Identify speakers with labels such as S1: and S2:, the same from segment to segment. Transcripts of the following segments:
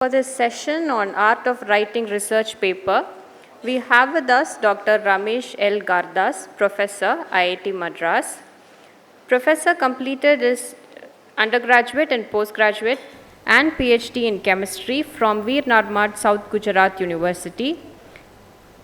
S1: For this session on Art of Writing Research Paper, we have with us Dr. Ramesh L. Gardas, Professor, IIT Madras. Professor completed his undergraduate and postgraduate and PhD in chemistry from Veer Narmad, South Gujarat University.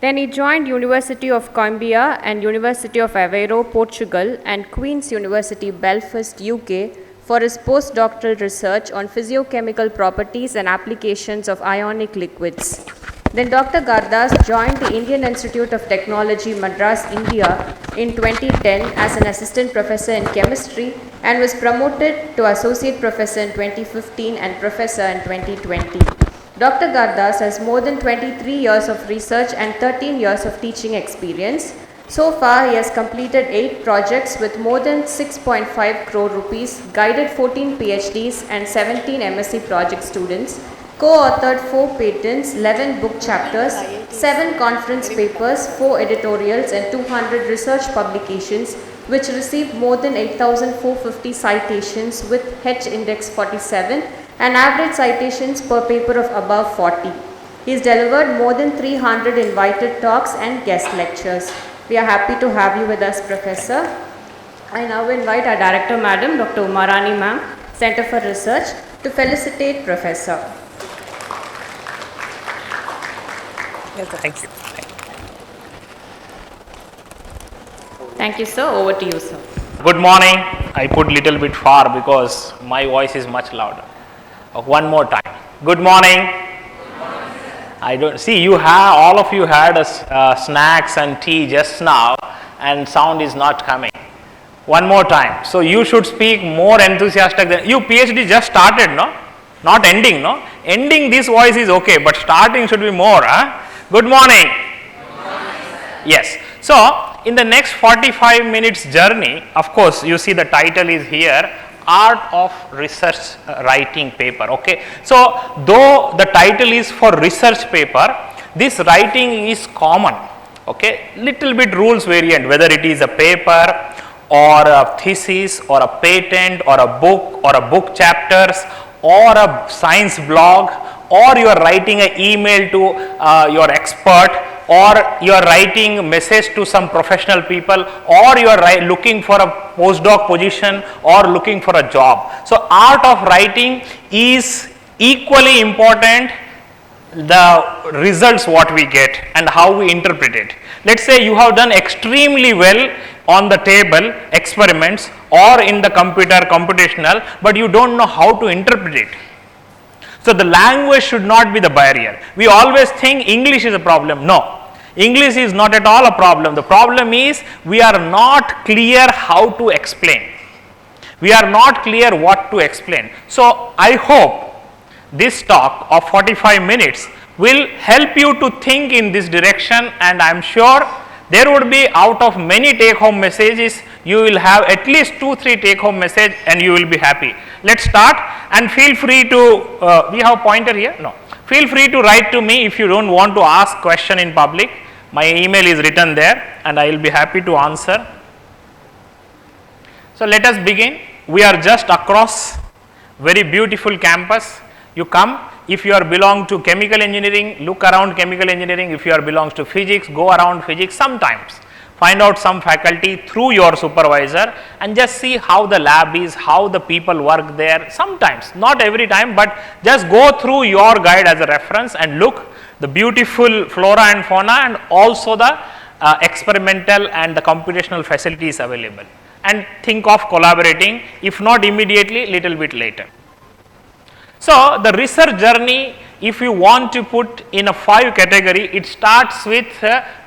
S1: Then he joined University of Coimbra and University of Aveiro, Portugal, and Queen's University, Belfast, UK, for his postdoctoral research on physiochemical properties and applications of ionic liquids. Then Dr. Gardas joined the Indian Institute of Technology, Madras, India in 2010 as an assistant professor in chemistry and was promoted to associate professor in 2015 and professor in 2020. Dr. Gardas has more than 23 years of research and 13 years of teaching experience. So far, he has completed 8 projects with more than 6.5 crore rupees, guided 14 PhDs and 17 MSc project students, co-authored 4 patents, 11 book chapters, 7 conference papers, 4 editorials and 200 research publications, which received more than 8,450 citations with H index 47 and average citations per paper of above 40. He has delivered more than 300 invited talks and guest lectures. We are happy to have you with us, Professor. I now invite our Director, Madam, Dr. Umarani Ma'am, Center for Research, to felicitate Professor.
S2: Yes, thank you.
S1: Thank you, sir. Over to you, sir.
S2: Good morning. I put little bit far because my voice is much louder. One more time. Good morning. I don't see you have all of you had snacks and tea just now, and sound is not coming. One more time. So you should speak more enthusiastic than you. PhD just started, no? Not ending, no? Ending this voice is okay, but starting should be more. Huh? Good morning.
S3: Good morning,
S2: yes. So in the next 45 minutes journey, of course, you see the title is here. Art of Research Writing Paper. Okay, so though the title is for research paper, this writing is common. Okay, little bit rules variant, whether it is a paper or a thesis or a patent or a book chapters or a science blog, or you are writing an email to your expert, or you are writing a message to some professional people, or you are looking for a postdoc position or looking for a job. So art of writing is equally important, the results what we get and how we interpret it. Let's say you have done extremely well on the table experiments or in the computational, but you don't know how to interpret it. So the language should not be the barrier. We always think English is a problem. No, English is not at all a problem. The problem is we are not clear how to explain. We are not clear what to explain. So I hope this talk of 45 minutes will help you to think in this direction, and I am sure there would be, out of many take home messages, you will have at least 2-3 take home message and you will be happy. Let's start, and feel free to, we have a pointer here? No. Feel free to write to me if you don't want to ask question in public. My email is written there and I will be happy to answer. So let us begin. We are just across very beautiful campus. You come. If you are belong to chemical engineering, look around chemical engineering. If you are belongs to physics, go around physics. Sometimes find out some faculty through your supervisor and just see how the lab is, how the people work there. Sometimes, not every time, but just go through your guide as a reference and look the beautiful flora and fauna and also the experimental and the computational facilities available, and think of collaborating, if not immediately, little bit later. So the research journey, if you want to put in a 5 category, it starts with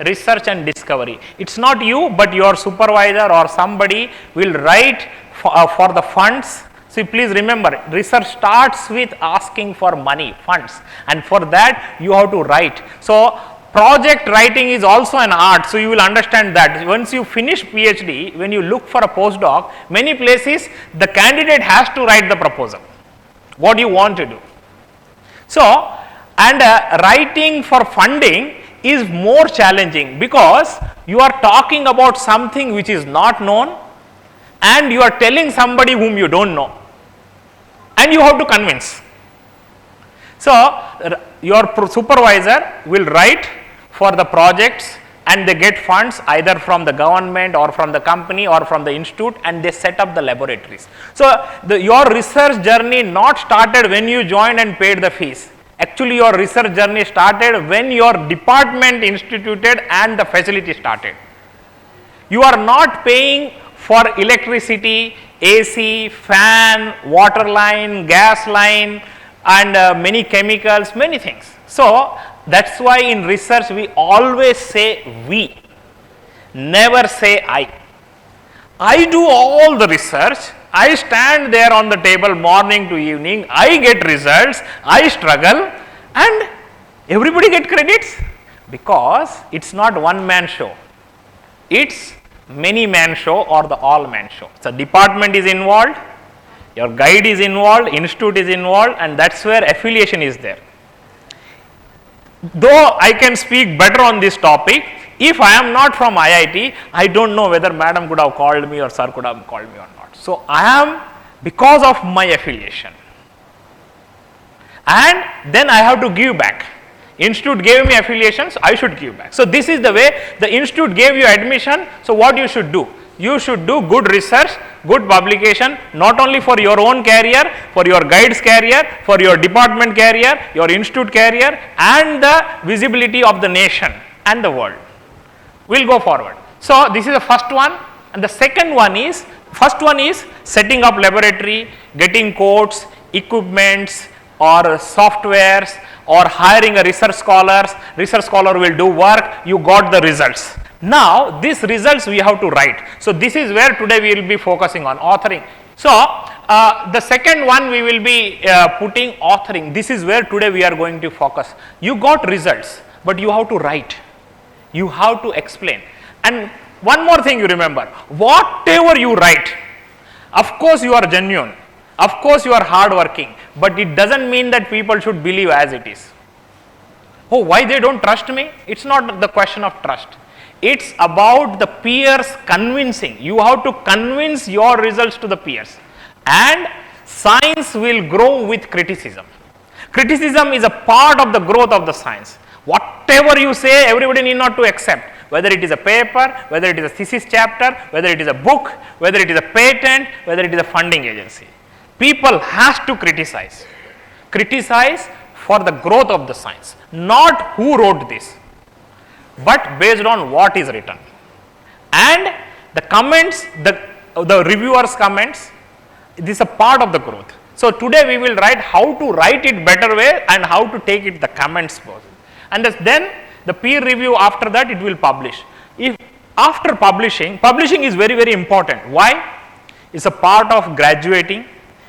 S2: research and discovery. It's not you, but your supervisor or somebody will write for the funds. So please remember, research starts with asking for money, funds, and for that you have to write. So project writing is also an art, so you will understand that. Once you finish PhD, when you look for a postdoc, many places the candidate has to write the proposal. What do you want to do? So, and writing for funding is more challenging because you are talking about something which is not known and you are telling somebody whom you don't know, and you have to convince. So So, your supervisor will write for the projects and they get funds either from the government or from the company or from the institute, and they set up the laboratories. So, your research journey not started when you joined and paid the fees. Actually, your research journey started when your department instituted and the facility started. You are not paying for electricity, AC, fan, water line, gas line, and many chemicals, many things. So, that is why in research we always say we, never say I. I do all the research, I stand there on the table morning to evening, I get results, I struggle, and everybody get credits, because it is not one man show, it is many man show or the all man show. So, department is involved, your guide is involved, institute is involved, and that is where affiliation is there. Though I can speak better on this topic, if I am not from IIT, I do not know whether madam could have called me or sir could have called me or not. So, I am because of my affiliation, and then I have to give back. Institute gave me affiliations, I should give back. So, this is the way the institute gave you admission. So, what you should do? You should do good research, good publication, not only for your own career, for your guide's career, for your department career, your institute career, and the visibility of the nation and the world. We will go forward. So, this is the first one, and the second one is, first one is setting up laboratory, getting codes, equipments or softwares, or hiring a research scholar will do work, you got the results. Now, these results we have to write. So, this is where today we will be focusing on authoring. So, the second one we will be putting authoring. This is where today we are going to focus. You got results, but you have to write, you have to explain. And one more thing you remember, whatever you write, of course you are genuine, of course you are hard working, but it does not mean that people should believe as it is. Oh, why they do not trust me? It is not the question of trust. It is about the peers convincing. You have to convince your results to the peers, and science will grow with criticism. Criticism is a part of the growth of the science. Whatever you say, everybody need not to accept, whether it is a paper, whether it is a thesis chapter, whether it is a book, whether it is a patent, whether it is a funding agency. People has to criticize for the growth of the science, not who wrote this, but based on what is written. And the comments, the reviewers' comments, this is a part of the growth. So, today we will write how to write it better way and how to take it the comments both. And then the peer review, after that it will publish. If after publishing is very, very important. Why? It is a part of graduating.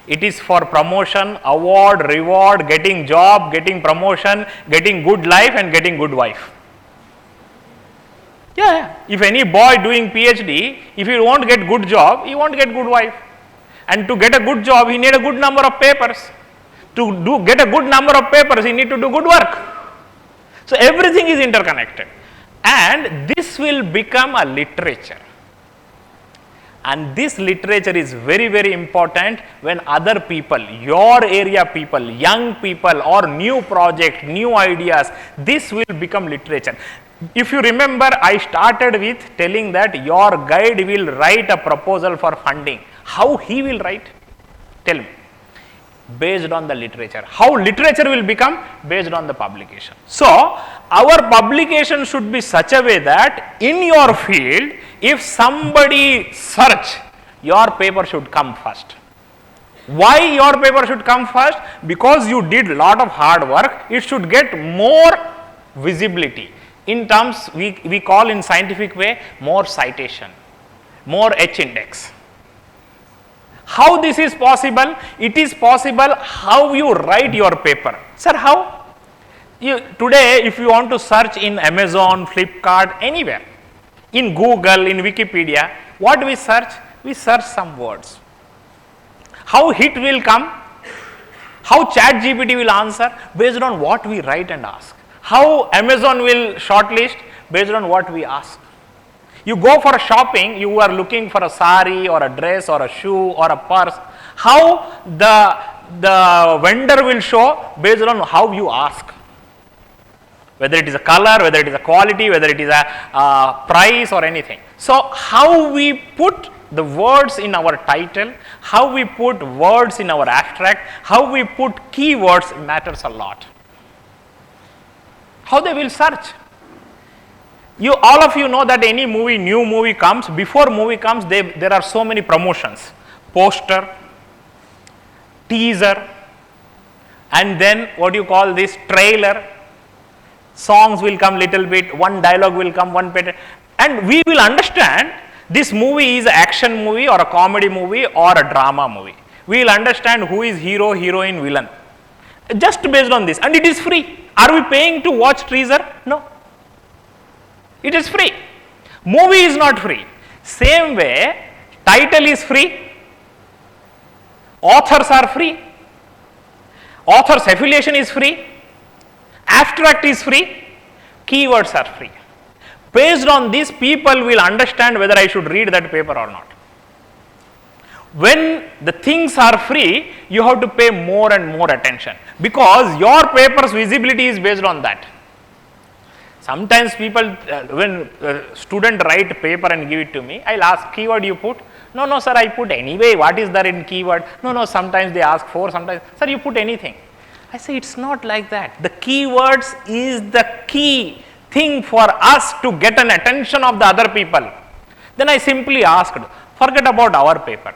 S2: It is for promotion, award, reward, getting job, getting promotion, getting good life and getting good wife. Yeah, if any boy doing PhD, if he won't get good job, he won't get good wife. And to get a good job, he need a good number of papers. To get a good number of papers, he need to do good work. So, everything is interconnected, and this will become a literature. And this literature is very, very important when other people, your area people, young people or new project, new ideas, this will become literature. If you remember, I started with telling that your guide will write a proposal for funding. How he will write? Tell me. Based on the literature. How literature will become? Based on the publication. So, our publication should be such a way that in your field, if somebody search, your paper should come first. Why your paper should come first? Because you did lot of hard work, it should get more visibility. In terms, we call in scientific way, more citation, more H index. How this is possible? It is possible how you write your paper. Sir, how? Today, if you want to search in Amazon, Flipkart, anywhere, in Google, in Wikipedia, what we search? We search some words. How hit will come? How ChatGPT will answer? Based on what we write and ask. How Amazon will shortlist? Based on what we ask. You go for a shopping, you are looking for a sari or a dress or a shoe or a purse. How the the vendor will show based on how you ask. Whether it is a color, whether it is a quality, whether it is a price or anything. So, how we put the words in our title, how we put words in our abstract, how we put keywords matters a lot. How they will search. All of you know that any movie, new movie comes, before movie comes, there are so many promotions, poster, teaser, and then what you call this, trailer. Songs will come little bit, one dialogue will come, one pattern, and we will understand this movie is an action movie or a comedy movie or a drama movie. We will understand who is hero, heroine, villain, just based on this, and it is free. Are we paying to watch teaser? No. It is free. Movie is not free. Same way, title is free, authors are free, author's affiliation is free, abstract is free, keywords are free. Based on this, people will understand whether I should read that paper or not. When the things are free, you have to pay more and more attention, because your paper's visibility is based on that. Sometimes people, when student write paper and give it to me, I'll ask, keyword you put? No sir, I put anyway. What is there in keyword? No, sometimes they ask for, sometimes, sir, you put anything. I say it's not like that. The keywords is the key thing for us to get an attention of the other people. Then I simply asked, forget about our paper.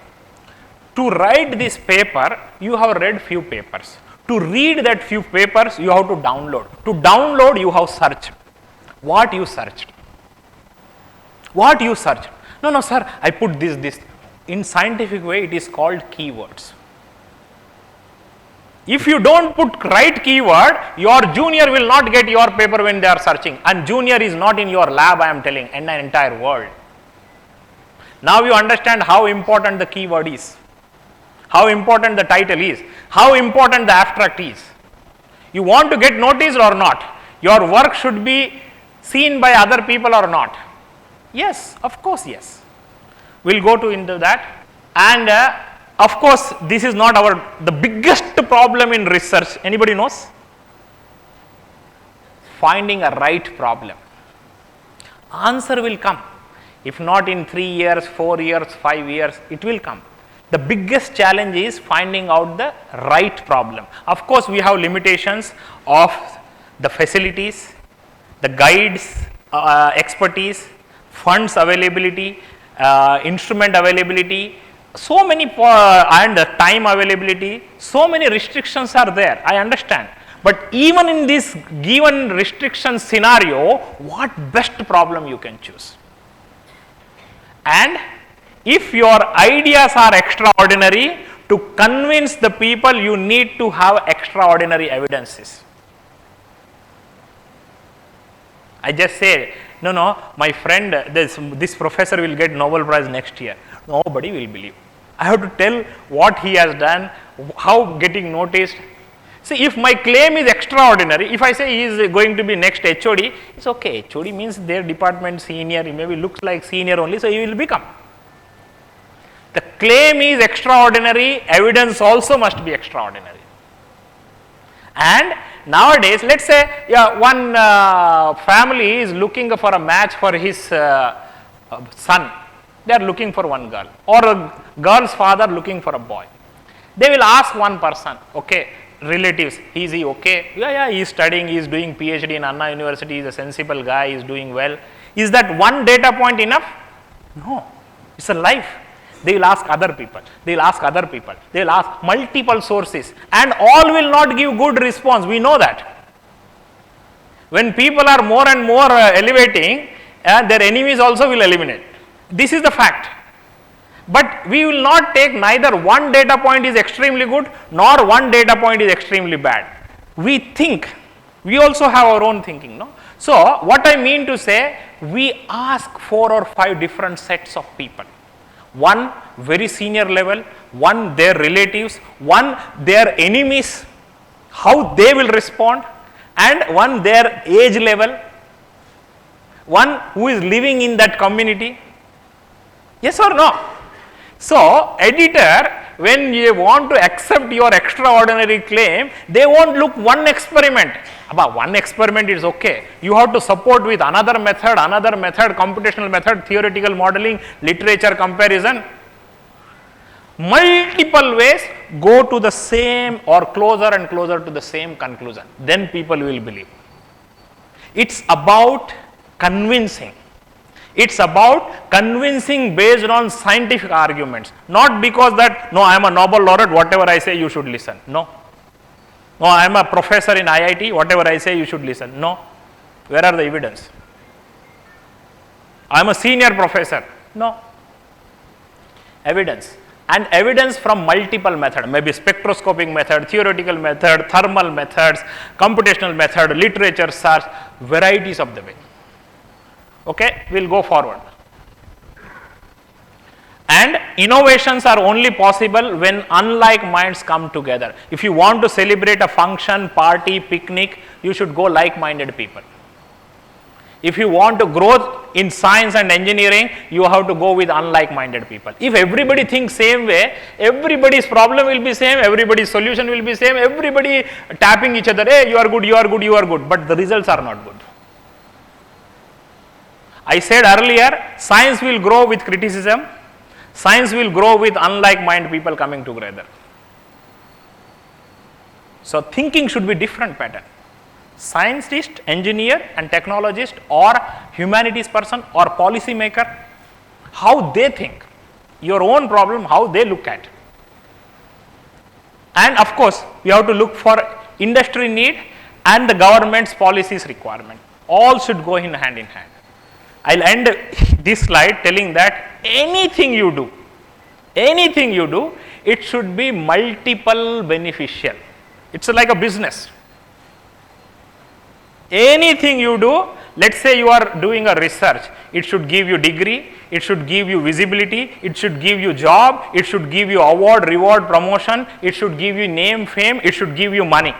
S2: To write this paper, you have read few papers. To read that few papers, you have to download. To download, you have searched. What you searched? What you searched? No sir, I put this. In scientific way, it is called keywords. If you don't put right keyword, your junior will not get your paper when they are searching, and junior is not in your lab, I am telling, in an entire world. Now you understand how important the keyword is, how important the title is, how important the abstract is. You want to get noticed or not? Your work should be seen by other people or not? Yes, of course, yes. We will go into that, and of course, this is not the biggest problem in research. Anybody knows? Finding a right problem. Answer will come. If not in 3 years, 4 years, 5 years, it will come. The biggest challenge is finding out the right problem. Of course, we have limitations of the facilities, the guides, expertise, funds availability, instrument availability, so many and time availability, so many restrictions are there, I understand. But even in this given restriction scenario, what best problem you can choose? And if your ideas are extraordinary, to convince the people, you need to have extraordinary evidences. I just say, no, my friend, this professor will get Nobel Prize next year. Nobody will believe. I have to tell what he has done, how getting noticed. See, if my claim is extraordinary, if I say he is going to be next HOD, it's okay. HOD means their department senior, he maybe looks like senior only, so he will become. The claim is extraordinary, evidence also must be extraordinary. And nowadays, let's say one family is looking for a match for his son. They are looking for one girl, or a girl's father looking for a boy. They will ask one person, okay, relatives, is he okay? Yeah, he is studying, he is doing PhD in Anna University, he is a sensible guy, he is doing well. Is that one data point enough? No, it's a life. They will ask other people, they will ask other people, they will ask multiple sources, and all will not give good response. We know that. When people are more and more elevating, their enemies also will eliminate. This is the fact. But we will not take neither one data point is extremely good, nor one data point is extremely bad. We think, we also have our own thinking, no? So, what I mean to say, we ask 4 or 5 different sets of people. One very senior level, one their relatives, one their enemies, how they will respond, and one their age level, one who is living in that community. Yes or no? So, editor, when you want to accept your extraordinary claim, they won't look one experiment. About one experiment is okay. You have to support with another method, computational method, theoretical modeling, literature comparison. Multiple ways go to the same or closer and closer to the same conclusion. Then people will believe. It's about convincing. It's about convincing based on scientific arguments, not because that, no, I am a Nobel laureate, whatever I say you should listen. No. No, I am a professor in IIT, whatever I say you should listen. No. Where are the evidence? I am a senior professor. No. Evidence. And evidence from multiple methods, maybe spectroscopic method, theoretical method, thermal methods, computational method, literature search, varieties of the way. Okay, we will go forward. And innovations are only possible when unlike minds come together. If you want to celebrate a function, party, picnic, you should go like-minded people. If you want to grow in science and engineering, you have to go with unlike-minded people. If everybody thinks same way, everybody's problem will be same, everybody's solution will be same, everybody tapping each other, hey, you are good, you are good, you are good, but the results are not good. I said earlier, science will grow with criticism, science will grow with unlike-minded people coming together. So, thinking should be different pattern. Scientist, engineer and technologist or humanities person or policy maker, how they think, your own problem, how they look at. And of course, you have to look for industry need and the government's policies requirement. All should go in hand. I will end this slide telling that anything you do, it should be multiple beneficial. It's like a business. Anything you do, let's say you are doing a research, it should give you degree, it should give you visibility, it should give you job, it should give you award, reward, promotion, it should give you name, fame, it should give you money.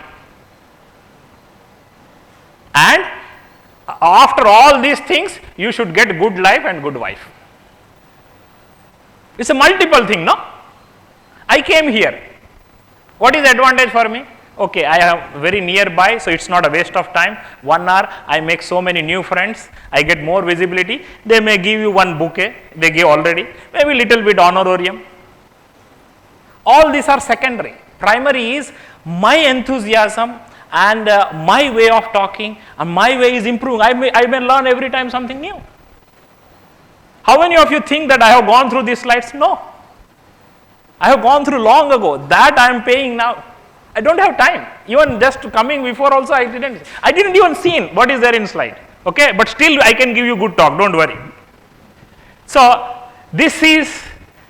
S2: And after all these things, you should get good life and good wife. It's a multiple thing, no? I came here. What is the advantage for me? Okay, I am very nearby, so it's not a waste of time. 1 hour, I make so many new friends, I get more visibility. They may give you one bouquet, they give already, maybe little bit honorarium. All these are secondary. Primary is my enthusiasm and my way of talking, and my way is improving. I may learn every time something new. How many of you think that I have gone through these slides? No. I have gone through long ago. That I am paying now. I don't have time. Even just coming before also I didn't even seen what is there in slide. Okay, but still I can give you good talk, don't worry. So this is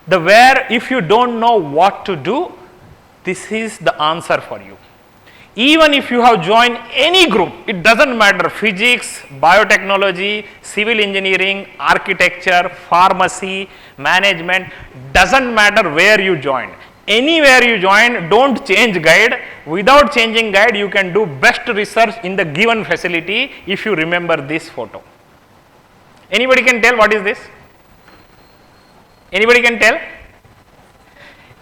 S2: the where if you don't know what to do, this is the answer for you. Even if you have joined any group, it doesn't matter, physics, biotechnology, civil engineering, architecture, pharmacy, management, doesn't matter where you join. Anywhere you join, don't change guide. Without changing guide, you can do best research in the given facility if you remember this photo. Anybody can tell what is this? Anybody can tell?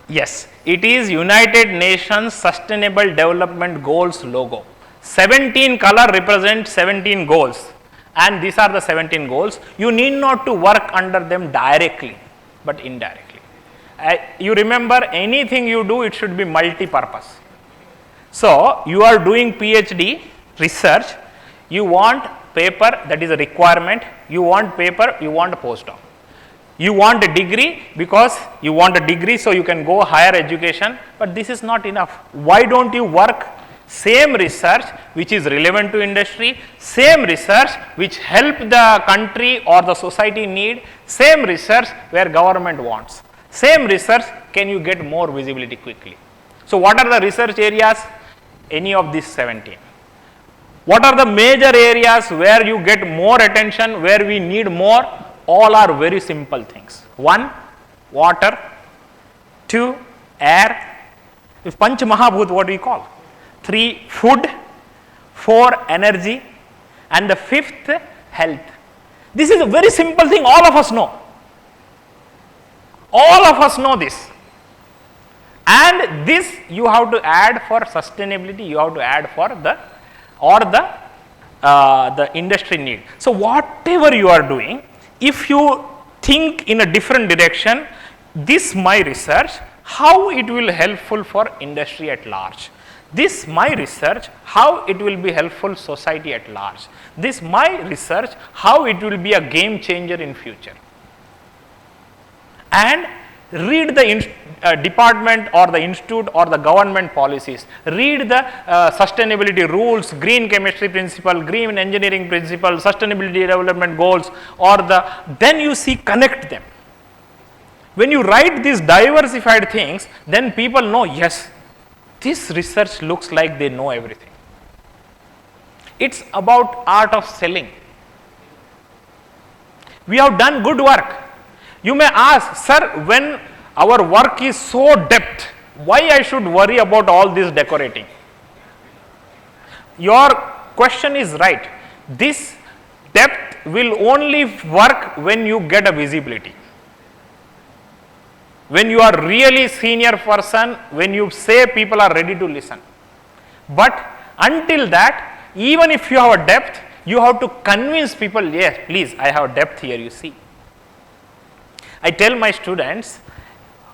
S2: Yes, it is United Nations Sustainable Development Goals logo. 17 color represent 17 goals, and these are the 17 goals. You need not to work under them directly, but indirectly. You remember, anything you do, it should be multi-purpose. So, you are doing PhD research, you want paper, that is a requirement, you want paper, you want a postdoc. You want a degree because you want a degree, so you can go higher education, but this is not enough. Why don't you work same research which is relevant to industry, same research which help the country or the society need, same research where government wants. Same research, can you get more visibility quickly? So, what are the research areas? Any of these 17. What are the major areas where you get more attention, where we need more? All are very simple things. 1, water. 2, air. If Panch Mahabhut, what do we call? 3, food. 4, energy. And the 5th, health. This is a very simple thing, all of us know. All of us know this. And this you have to add for sustainability, you have to add for the industry need. So, whatever you are doing, if you think in a different direction, this my research, how it will helpful for industry at large. This my research, how it will be helpful society at large. This my research, how it will be a game changer in future. And read the department or the institute or the government policies, read the sustainability rules, green chemistry principle, green engineering principle, sustainability development goals, or then you see connect them. When you write these diversified things, then people know, yes, this research looks like they know everything. It's about art of selling. We have done good work. You may ask, sir, when our work is so depth, why I should worry about all this decorating? Your question is right. This depth will only work when you get a visibility. When you are really senior person, when you say people are ready to listen. But until that, even if you have a depth, you have to convince people, yes, please, I have depth here, you see. I tell my students,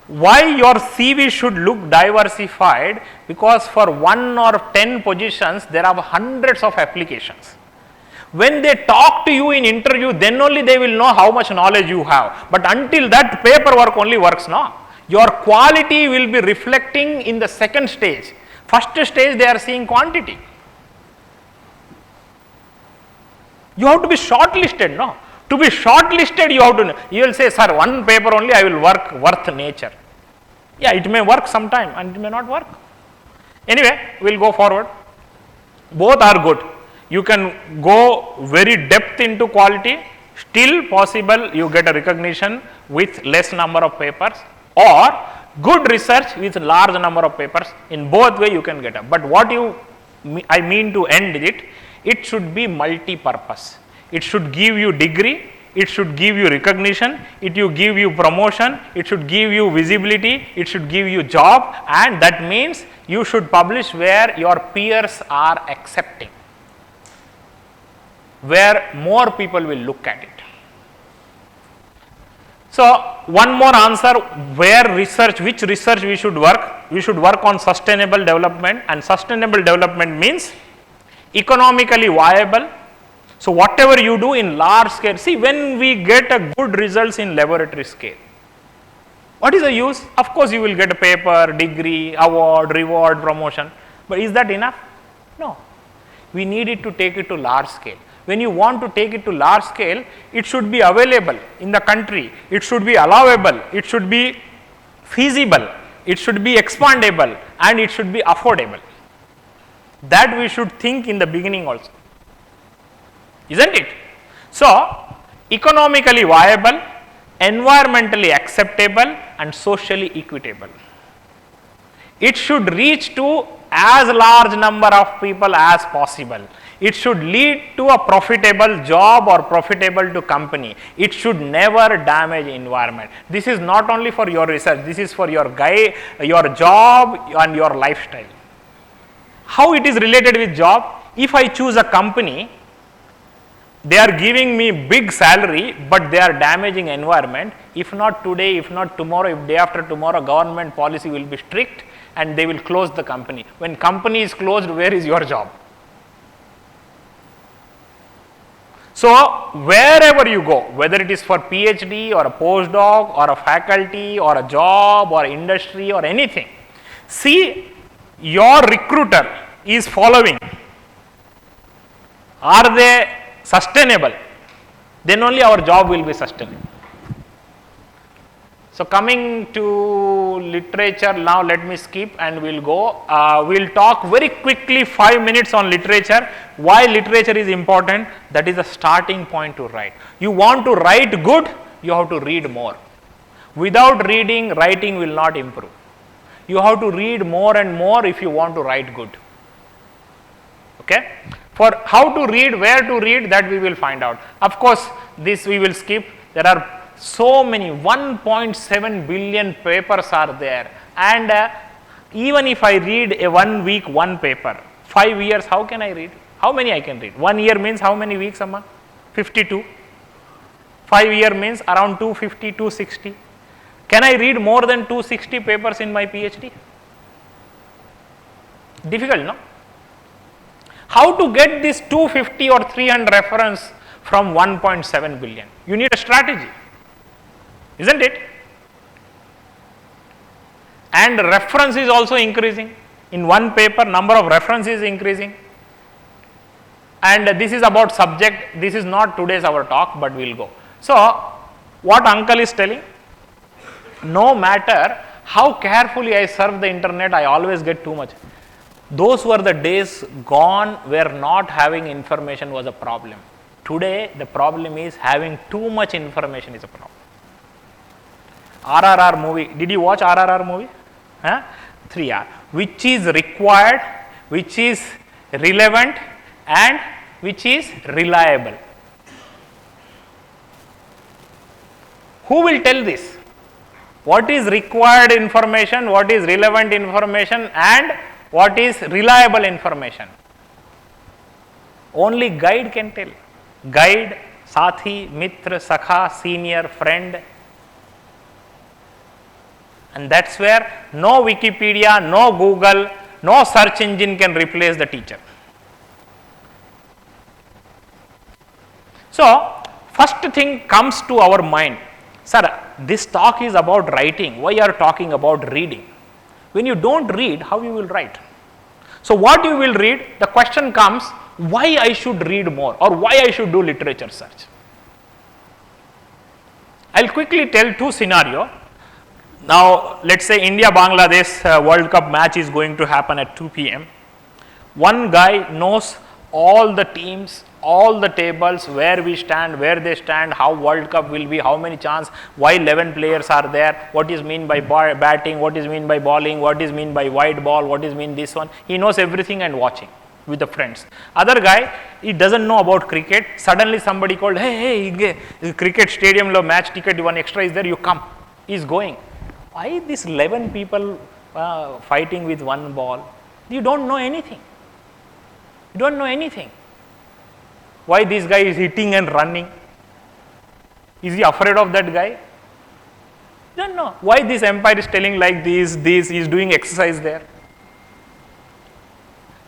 S2: why your CV should look diversified, because for 1 or 10 positions, there are hundreds of applications. When they talk to you in interview, then only they will know how much knowledge you have. But until that, paperwork only works now. Your quality will be reflecting in the second stage. First stage, they are seeing quantity. You have to be shortlisted, no? To be shortlisted, you have to know. You will say, sir, one paper only I will work worth nature. Yeah, it may work sometime and it may not work. Anyway, we will go forward. Both are good. You can go very depth into quality, still possible you get a recognition with less number of papers, or good research with large number of papers. In both way you can get up. But what I mean to end it, it should be multi-purpose. It should give you degree, it should give you recognition, it should give you promotion, it should give you visibility, it should give you job, and that means you should publish where your peers are accepting, where more people will look at it. So, one more answer, where research, which research we should work? We should work on sustainable development, and sustainable development means economically viable. So, whatever you do in large scale, see, when we get a good results in laboratory scale, what is the use? Of course, you will get a paper, degree, award, reward, promotion, but is that enough? No. We need it to take it to large scale. When you want to take it to large scale, it should be available in the country, it should be allowable, it should be feasible, it should be expandable, and it should be affordable. That we should think in the beginning also, isn't it? So, economically viable, environmentally acceptable, and socially equitable. It should reach to as large number of people as possible. It should lead to a profitable job or profitable to company. It should never damage environment. This is not only for your research, this is for your job and your lifestyle. How it is related with job? If I choose a company, they are giving me big salary, but they are damaging environment. If not today, if not tomorrow, if day after tomorrow, government policy will be strict and they will close the company. When company is closed, where is your job? So, wherever you go, whether it is for PhD or a postdoc or a faculty or a job or industry or anything, see, your recruiter is following. Are they sustainable? Then only our job will be sustainable. So, coming to literature, now let me skip and we will go. We will talk very quickly 5 minutes on literature. Why literature is important? That is the starting point to write. You want to write good, you have to read more. Without reading, writing will not improve. You have to read more and more if you want to write good. Okay? For how to read, where to read, that we will find out. Of course, this we will skip. There are So many 1.7 billion papers are there, and even if I read a 1 week one paper, 5 years how can I read? How many I can read? 1 year means how many weeks, Amma? 52. 5 year means around 250, 260. Can I read more than 260 papers in my PhD? Difficult, no? How to get this 250 or 300 reference from 1.7 billion? You need a strategy, isn't it? And reference is also increasing. In one paper, number of references is increasing. And this is about subject. This is not today's our talk, but we'll go. So, what uncle is telling? No matter how carefully I surf the internet, I always get too much. Those were the days gone where not having information was a problem. Today, the problem is having too much information is a problem. RRR movie. Did you watch RRR movie? 3R. Which is required, which is relevant, and which is reliable. Who will tell this? What is required information, what is relevant information, and what is reliable information? Only guide can tell. Guide, Sathi, Mitra, Sakha, senior, friend. And that's where no Wikipedia, no Google, no search engine can replace the teacher. So, first thing comes to our mind, sir, this talk is about writing, why are you talking about reading? When you don't read, how you will write? So, what you will read, the question comes, why I should read more or why I should do literature search? I will quickly tell two scenarios. Now, let us say India-Bangladesh World Cup match is going to happen at 2 p.m. One guy knows all the teams, all the tables, where we stand, where they stand, how World Cup will be, how many chance, why 11 players are there, what is mean by batting, what is mean by bowling, what is mean by wide ball, what is mean this one. He knows everything and watching with the friends. Other guy, he doesn't know about cricket. Suddenly somebody called, hey, cricket stadium lo match ticket, one extra is there, you come. He is going. Why these 11 people fighting with one ball? You don't know anything. You don't know anything. Why this guy is hitting and running? Is he afraid of that guy? You don't know. Why this umpire is telling like this, he is doing exercise there.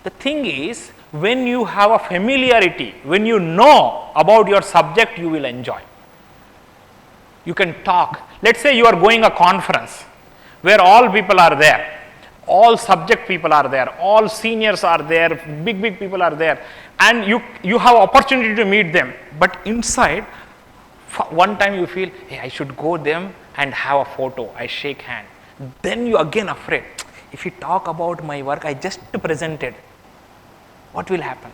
S2: The thing is, when you have a familiarity, when you know about your subject, you will enjoy. You can talk. Let's say you are going a conference where all people are there. All subject people are there, all seniors are there, big people are there, and you have opportunity to meet them, but inside one time you feel, hey, I should go them and have a photo, I shake hand. Then you again afraid, if you talk about my work I just presented, what will happen?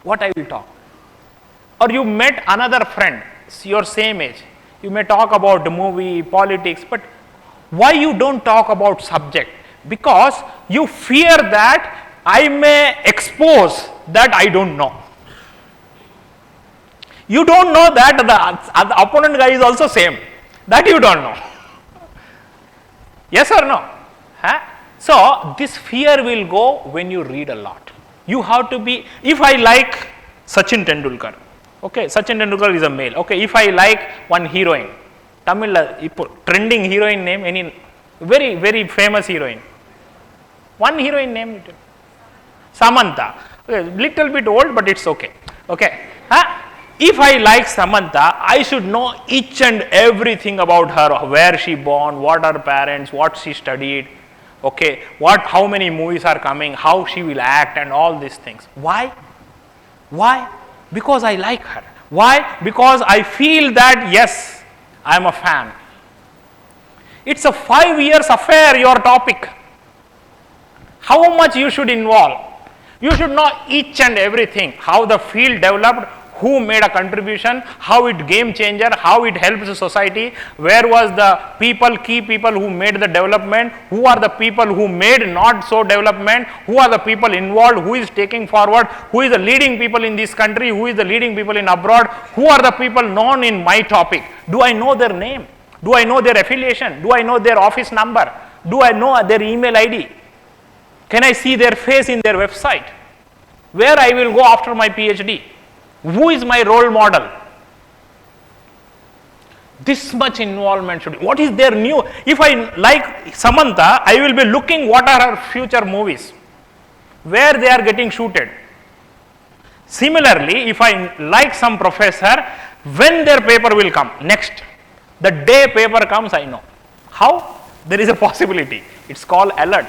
S2: What I will talk? Or you met another friend, your same age, you may talk about the movie, politics, but why you don't talk about subject? Because you fear that I may expose that I don't know. You don't know that the opponent guy is also same. That you don't know. Yes or no? So, this fear will go when you read a lot. You have to be, if I like Sachin Tendulkar, okay, Sachin Tendulkar is a male, okay, if I like one heroine, Tamil, trending heroine name, any very famous heroine. One heroine name, Samantha. Okay, little bit old, but it's okay. Okay. If I like Samantha, I should know each and everything about her, where she born, what her parents, what she studied, okay, how many movies are coming, how she will act and all these things. Why? Why? Because I like her. Why? Because I feel that yes, I am a fan. It's a 5 years affair, your topic. How much you should involve? You should know each and everything, how the field developed, who made a contribution, how it game changer, how it helps the society, where was the people, key people who made the development, who are the people who made not so development, who are the people involved, who is taking forward, who is the leading people in this country, who is the leading people in abroad, who are the people known in my topic. Do I know their name? Do I know their affiliation? Do I know their office number? Do I know their email ID? Can I see their face in their website? Where I will go after my PhD? Who is my role model? This much involvement should be. What is their new? If I like Samantha, I will be looking what are her future movies, where they are getting shooted. Similarly, if I like some professor, when their paper will come next, the day paper comes, I know. How? There is a possibility. It's called alert,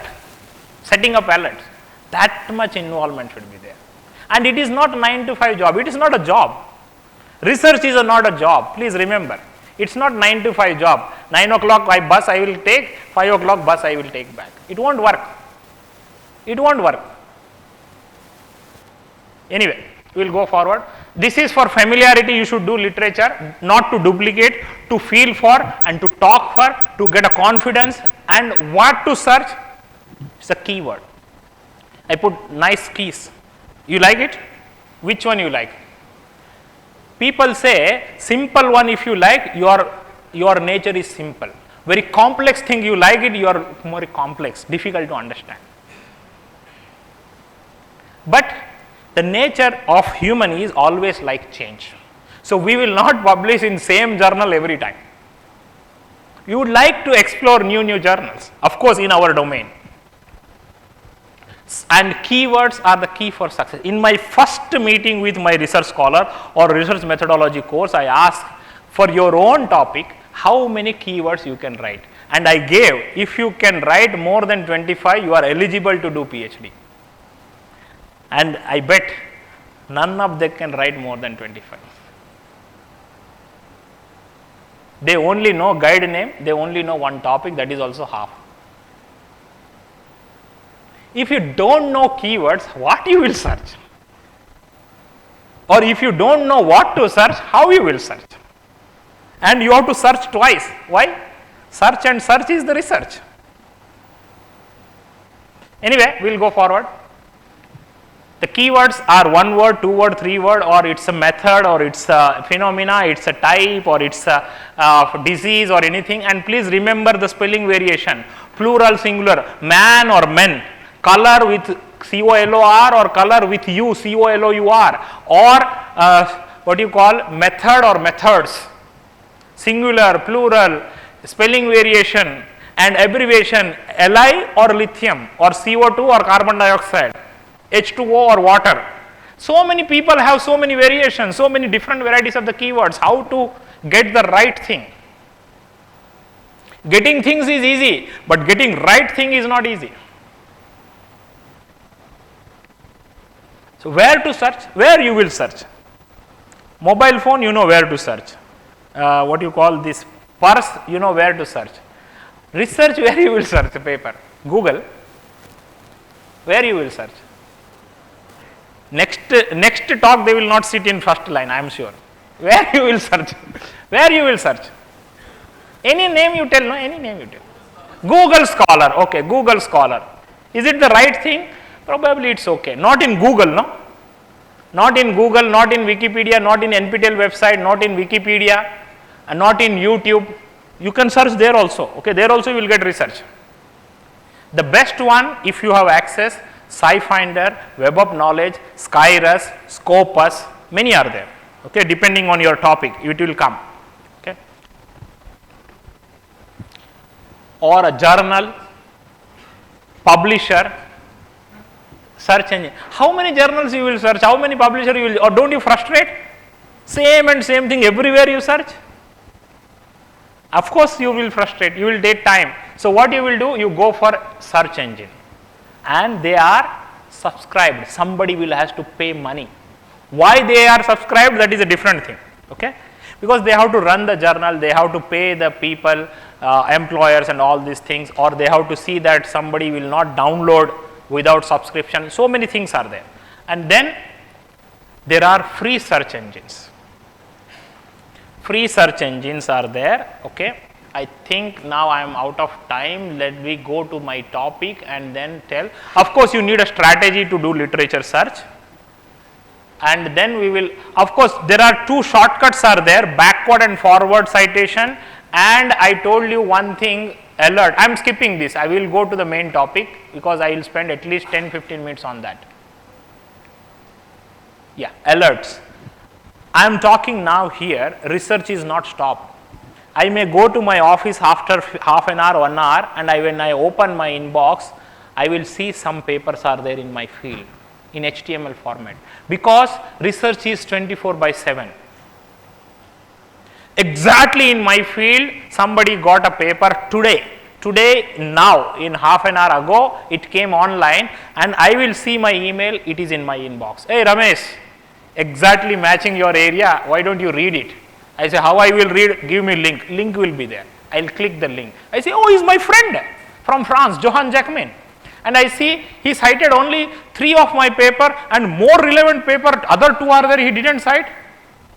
S2: setting up alerts. That much involvement should be there. And it is not 9 to 5 job. It is not a job. Research is not a job. Please remember. It's not 9 to 5 job. 9 o'clock bus I will take, 5 o'clock bus I will take back. It won't work. It won't work. Anyway, we will go forward. This is for familiarity. You should do literature, not to duplicate, to feel for and to talk for, to get a confidence. And what to search? It's a keyword. I put nice keys. You like it? Which one you like? People say simple one if you like, your nature is simple. Very complex thing you like it, you are more complex, difficult to understand. But the nature of human is always like change. So we will not publish in same journal every time. You would like to explore new journals, of course in our domain. And keywords are the key for success. In my first meeting with my research scholar or research methodology course, I asked for your own topic, how many keywords you can write. And I gave, if you can write more than 25, you are eligible to do PhD. And I bet none of them can write more than 25. They only know guide name, they only know one topic, that is also half. If you don't know keywords, what you will search? Or if you don't know what to search, how you will search? And you have to search twice. Why? Search and search is the research. Anyway, we will go forward. The keywords are one word, 2 word, 3 word, or it's a method, or it's a phenomena, it's a type, or it's a disease or anything. And please remember the spelling variation, plural, singular, man or men. Color with COLOR or color with U, COLOUR, or what you call method or methods, singular, plural, spelling variation and abbreviation, Li or lithium or CO2 or carbon dioxide, H2O or water. So many people have so many variations, so many different varieties of the keywords. How to get the right thing? Getting things is easy, but getting right thing is not easy. So where to search? Where you will search? Mobile phone, you know where to search. What you call this purse, you know where to search. Research, where you will search the paper? Google. Where you will search? Next talk they will not sit in first line, I am sure. Where you will search? Where you will search? Any name you tell, no? Any name you tell. Google Scholar, okay, Google Scholar. Is it the right thing? Probably it's okay. Not in Google, no? Not in Google, not in Wikipedia, not in NPTEL website, not in Wikipedia, and not in YouTube. You can search there also, okay? There also you will get research. The best one, if you have access, SciFinder, Web of Knowledge, Skyrus, Scopus, many are there, okay? Depending on your topic, it will come, okay? Or a journal, publisher, search engine. How many journals you will search? How many publisher you will? Or don't you frustrate? Same and same thing everywhere you search. Of course, you will frustrate. You will take time. So what you will do? You go for search engine, and they are subscribed. Somebody will has to pay money. Why they are subscribed? That is a different thing. Okay, because they have to run the journal. They have to pay the people, employers, and all these things, or they have to see that somebody will not download without subscription. So many things are there. And then there are free search engines. Free search engines are there. Okay. I think now I am out of time. Let me go to my topic and then tell. Of course, you need a strategy to do literature search. And then we will, of course, there are two shortcuts are there, backward and forward citation. And I told you one thing, alert. I am skipping this. I will go to the main topic because I will spend at least 10-15 minutes on that. Yeah, alerts. I am talking now here, research is not stopped. I may go to my office after half an hour, 1 hour, and when I open my inbox, I will see some papers are there in my field in HTML format, because research is 24/7. Exactly in my field, somebody got a paper today now, in half an hour ago, it came online, and I will see my email, it is in my inbox. Hey Ramesh, exactly matching your area, why don't you read it? I say, how I will read? Give me link will be there. I will click the link. I say, oh, he is my friend from France, Johan Jacquemin. And I see he cited only 3 of my paper, and more relevant paper, other 2 are there, he didn't cite.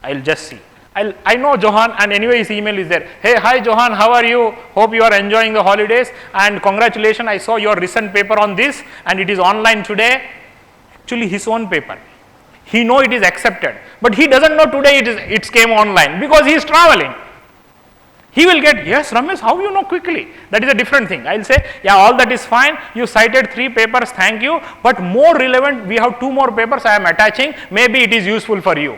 S2: I will just see. I know Johan, and anyway his email is there. Hey, hi Johan, how are you? Hope you are enjoying the holidays, and congratulations, I saw your recent paper on this and it is online today. Actually his own paper. He know it is accepted, but he doesn't know today it came online because he is traveling. He will get, yes Ramesh, how you know quickly? That is a different thing. I will say, yeah, all that is fine, you cited 3 papers, thank you, but more relevant, we have 2 more papers I am attaching, maybe it is useful for you.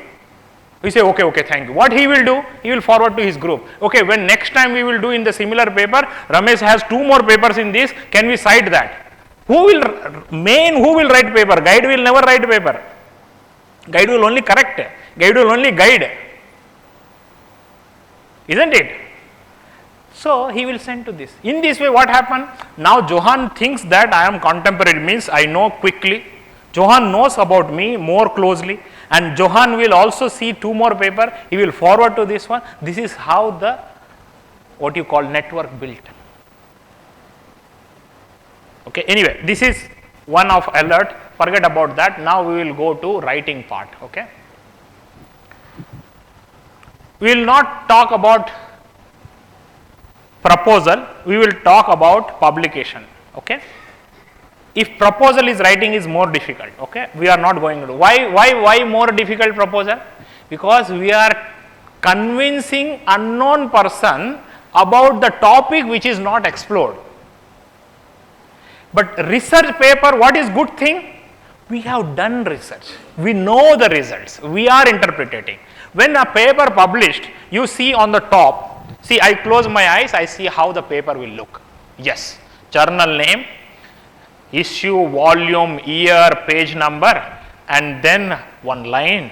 S2: We say, okay, thank you. What he will do? He will forward to his group. Okay, when next time we will do in the similar paper, Ramesh has 2 more papers in this, can we cite that? Who will write paper? Guide will never write paper. Guide will only correct, guide will only guide, isn't it? So he will send to this. In this way, what happened? Now Johan thinks that I am contemporary, means I know quickly. Johan knows about me more closely, and Johan will also see 2 more paper, he will forward to this one. This is how the, what you call, network built. Okay, anyway, this is one of alert, forget about that. Now we will go to writing part. Okay, we will not talk about proposal, we will talk about publication. Okay, if proposal is writing is more difficult, okay, we are not going to do. Why more difficult proposal? Because we are convincing unknown person about the topic which is not explored. But research paper, what is good thing? We have done research, we know the results, we are interpreting. When a paper published, you see on the top, see, I close my eyes, I see how the paper will look. Yes, journal name, issue, volume, year, page number, and then one line,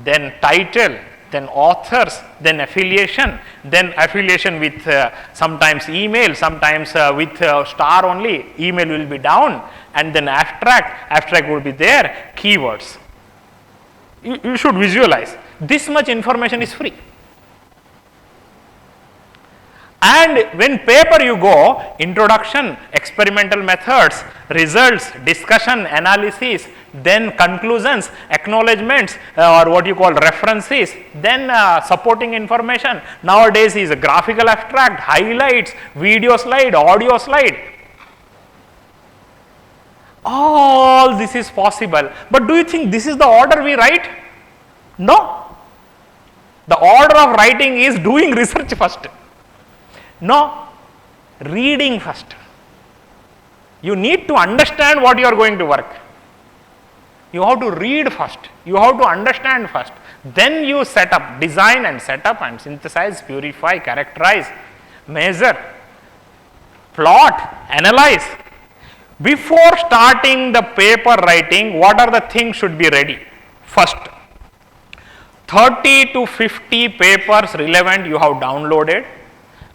S2: then title, then authors, then affiliation with sometimes email, sometimes with star only, email will be down, and then abstract will be there, keywords. You should visualize, this much information is free. And when paper you go, introduction, experimental methods, results, discussion, analysis, then conclusions, acknowledgements, or what you call references, then supporting information. Nowadays is a graphical abstract, highlights, video slide, audio slide. All this is possible, but do you think this is the order we write? No. The order of writing is doing research first. No, reading first. You need to understand what you are going to work. You have to read first, you have to understand first, then you set up, design and set up and synthesize, purify, characterize, measure, plot, analyze. Before starting the paper writing, what are the things should be ready? First, 30 to 50 papers relevant you have downloaded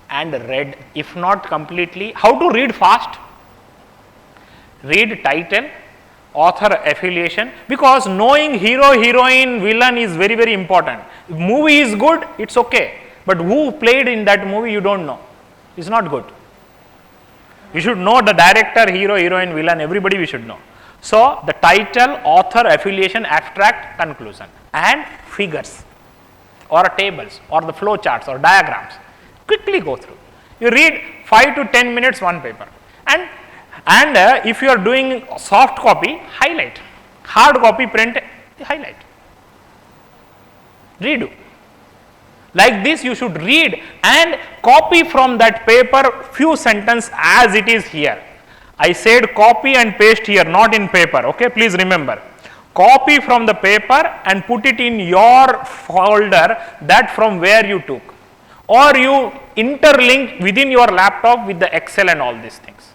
S2: and read, if not completely. How to read fast? Read title, author, affiliation, because knowing hero, heroine, villain is very, very important. If movie is good, it's okay, but who played in that movie you don't know, it's not good. You should know the director, hero, heroine, villain, everybody we should know. So, the title, author, affiliation, abstract, conclusion, and figures or tables or the flow charts or diagrams. Quickly go through. You read 5 to 10 minutes one paper, and if you are doing soft copy, highlight. Hard copy, print, highlight. Redo. Like this you should read and copy from that paper few sentences as it is here. I said copy and paste here, not in paper, okay, please remember. Copy from the paper and put it in your folder that from where you took, or you interlink within your laptop with the Excel and all these things.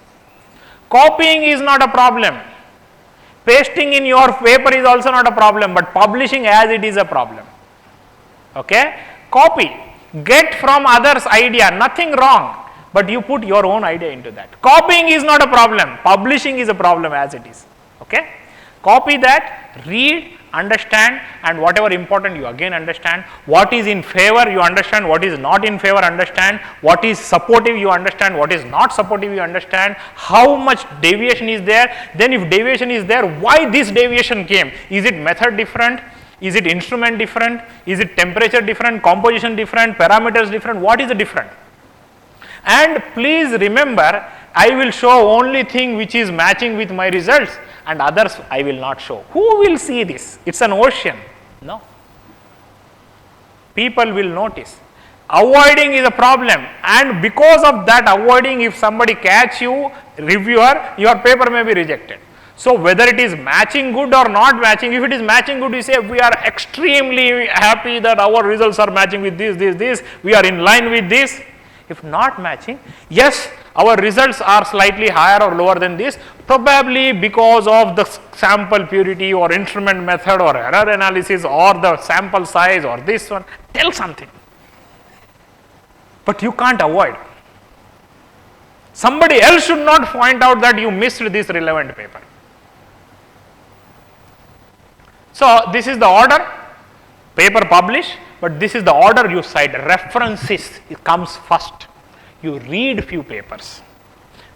S2: Copying is not a problem. Pasting in your paper is also not a problem, but publishing as it is a problem. Okay? Copy. Get from others' idea, nothing wrong, but you put your own idea into that. Copying is not a problem. Publishing is a problem as it is. Okay? Copy that, read, understand, and whatever important you again understand. What is in favor you understand, what is not in favor understand, what is supportive you understand, what is not supportive you understand, how much deviation is there, then if deviation is there, why this deviation came, is it method different, is it instrument different, is it temperature different, composition different, parameters different, what is the different. And please remember, I will show only thing which is matching with my results, and others I will not show. Who will see this? It's an ocean. No. People will notice. Avoiding is a problem, and because of that avoiding, if somebody catch you, reviewer, your paper may be rejected. So, whether it is matching good or not matching, if it is matching good, we say we are extremely happy that our results are matching with this, we are in line with this. If not matching, yes, our results are slightly higher or lower than this, probably because of the sample purity or instrument method or error analysis or the sample size or this one, tell something. But you can't avoid. Somebody else should not point out that you missed this relevant paper. So, this is the order, paper publish, but this is the order you cite. References comes first. You read few papers,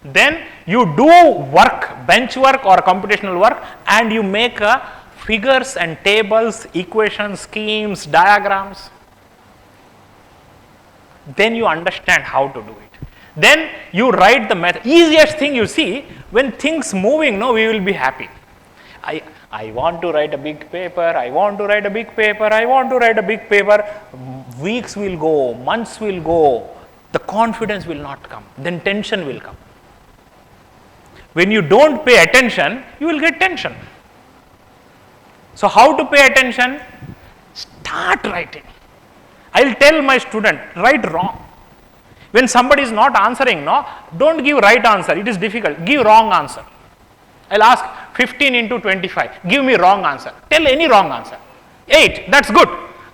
S2: then you do work, bench work or computational work, and you make figures and tables, equations, schemes, diagrams. Then you understand how to do it. Then you write the method. Easiest thing you see, when things moving, no, we will be happy. I want to write a big paper, I want to write a big paper, I want to write a big paper. Weeks will go, months will go, the confidence will not come, then tension will come. When you don't pay attention, you will get tension. So, how to pay attention? Start writing. I will tell my student, write wrong. When somebody is not answering, no, don't give right answer, it is difficult, give wrong answer. I will ask 15 into 25, give me wrong answer, tell any wrong answer, 8, that is good,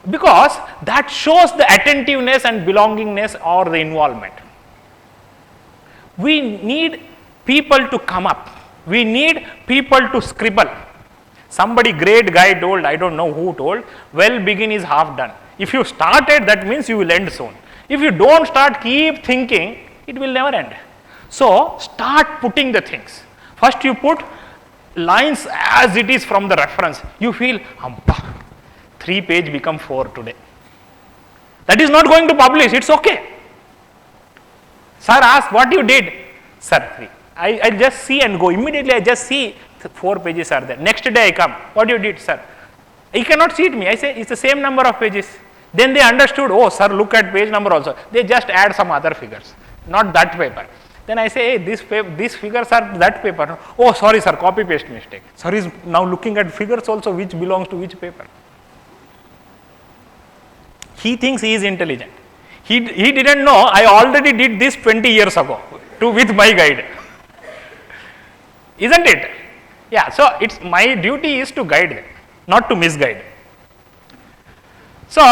S2: because that shows the attentiveness and belongingness or the involvement. We need people to come up, we need people to scribble. Somebody great guy told, I don't know who told, well begin is half done. If you started, that means you will end soon. If you don't start, keep thinking, it will never end. So, start putting the things. First you put lines as it is from the reference. You feel, 3 page become 4 today. That is not going to publish, it's okay. Sir asked, what you did? Sir, 3. I just see and go. Immediately I just see 4 pages are there. Next day I come. What you did, sir? You cannot cheat me. I say, it's the same number of pages. Then they understood, oh, sir, look at page number also. They just add some other figures, not that paper. Then I say, hey, these figures are that paper. Oh, sorry, sir, copy paste mistake. Sir is now looking at figures also which belongs to which paper. He thinks he is intelligent. He didn't know I already did this 20 years ago with my guide. Isn't it? Yeah, so it's my duty is to guide them, not to misguide. So,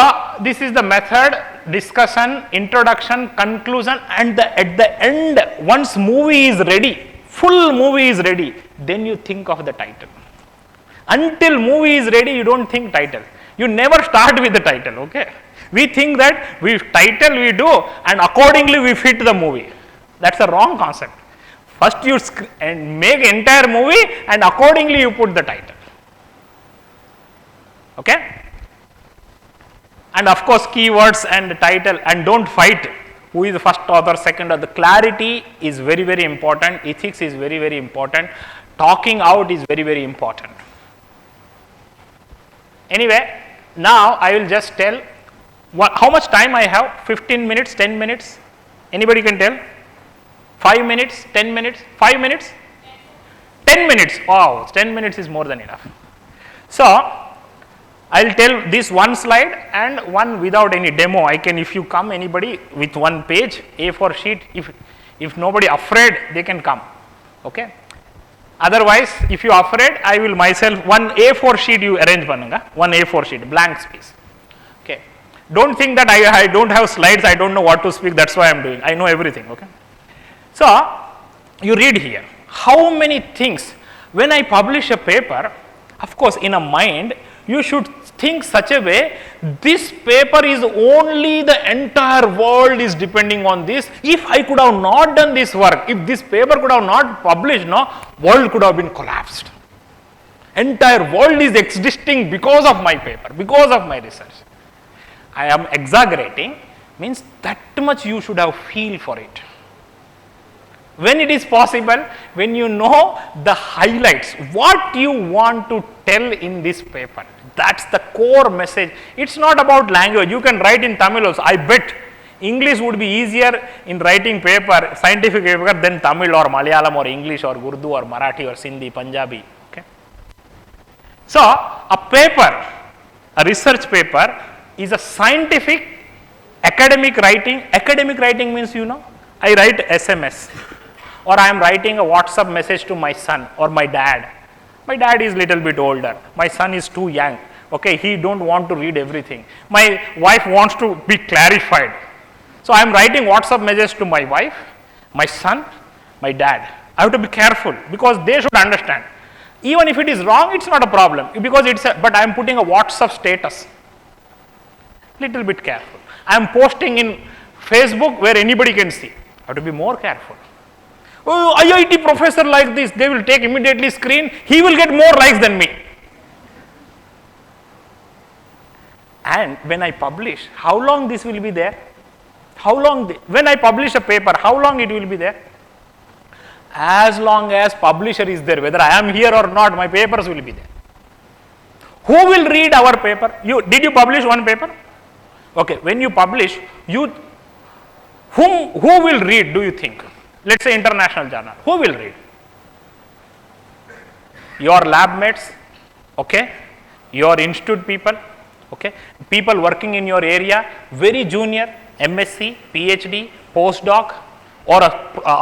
S2: this is the method, discussion, introduction, conclusion, and at the end, once movie is ready, full movie is ready, then you think of the title. Until movie is ready, you don't think title. You never start with the title, okay? We think that title we do and accordingly we fit the movie. That's a wrong concept. First you and make entire movie and accordingly you put the title. Okay? And of course keywords and title, and don't fight who is the first author, second author. The clarity is very, very important. Ethics is very, very important. Talking out is very, very important. Anyway, now I will just tell how much time I have. 15 minutes, 10 minutes. Anybody can tell? 5 minutes, 10 minutes, 5 minutes? 10 minutes. Wow, 10 minutes is more than enough. So, I will tell this one slide and one without any demo. I can, if you come anybody with one page, A4 sheet, if nobody afraid, they can come. Okay? Otherwise, if you are afraid, I will myself, one A4 sheet you arrange pannunga, one A4 sheet, blank space. Okay? Don't think that I don't have slides, I don't know what to speak, that's why I am doing. I know everything. Okay? So, you read here, how many things, when I publish a paper, of course, in a mind, you should think such a way, this paper is only the entire world is depending on this. If I could have not done this work, if this paper could have not published, no, world could have been collapsed. Entire world is existing because of my paper, because of my research. I am exaggerating, means that much you should have feel for it. When it is possible, when you know the highlights, what you want to tell in this paper, that's the core message. It's not about language. You can write in Tamil also. I bet English would be easier in writing paper, scientific paper, than Tamil or Malayalam or English or Urdu or Marathi or Sindhi, Punjabi. Okay? So, a paper, a research paper is a scientific academic writing. Academic writing means, you know, I write SMS. Or I am writing a WhatsApp message to my son or my dad. My dad is little bit older. My son is too young. Okay, he don't want to read everything. My wife wants to be clarified. So I am writing WhatsApp message to my wife, my son, my dad. I have to be careful because they should understand. Even if it is wrong, it's not a problem because it's a, but I am putting a WhatsApp status. Little bit careful. I am posting in Facebook where anybody can see. I have to be more careful. Oh, IIT professor like this, they will take immediately screen, he will get more likes than me. And when I publish, how long this will be there? How long, when I publish a paper, how long it will be there? As long as publisher is there, whether I am here or not, my papers will be there. Who will read our paper? Did you publish one paper? Okay, when you publish, who will read, do you think? Let's say international journal, who will read? Your lab mates, okay, your institute people, okay, people working in your area, very junior, MSc, PhD, postdoc, or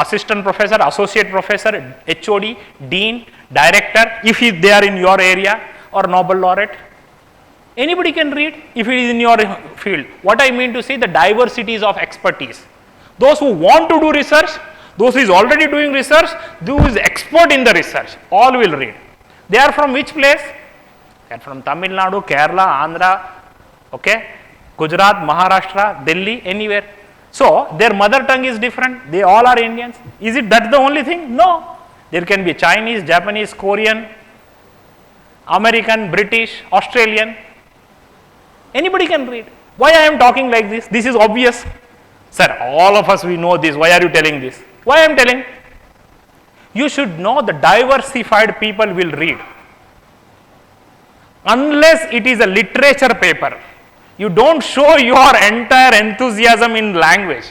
S2: assistant professor, associate professor, HOD, dean, director, if they are in your area, or Nobel laureate. Anybody can read if it is in your field. What I mean to say, the diversities of expertise. Those who want to do research, those who is already doing research, those who is expert in the research, all will read. They are from which place? They are from Tamil Nadu, Kerala, Andhra, okay, Gujarat, Maharashtra, Delhi, anywhere. So, their mother tongue is different, they all are Indians. Is it that the only thing? No. There can be Chinese, Japanese, Korean, American, British, Australian. Anybody can read. Why I am talking like this? This is obvious. Sir, all of us we know this. Why are you telling this? Why I am telling? You should know the diversified people will read. Unless it is a literature paper, you don't show your entire enthusiasm in language.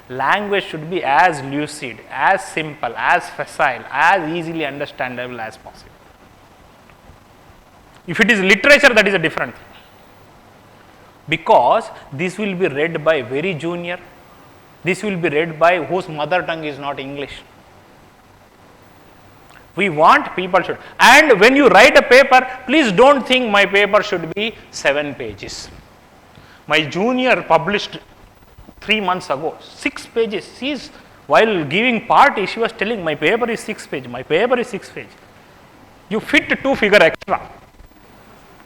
S2: Language should be as lucid, as simple, as facile, as easily understandable as possible. If it is literature, that is a different thing. Because this will be read by very junior, this will be read by whose mother tongue is not English. We want people should, and when you write a paper, please don't think my paper should be 7 pages. My junior published 3 months ago, 6 pages. She's, while giving party, she was telling my paper is 6 pages, my paper is 6 pages. You fit 2 figure extra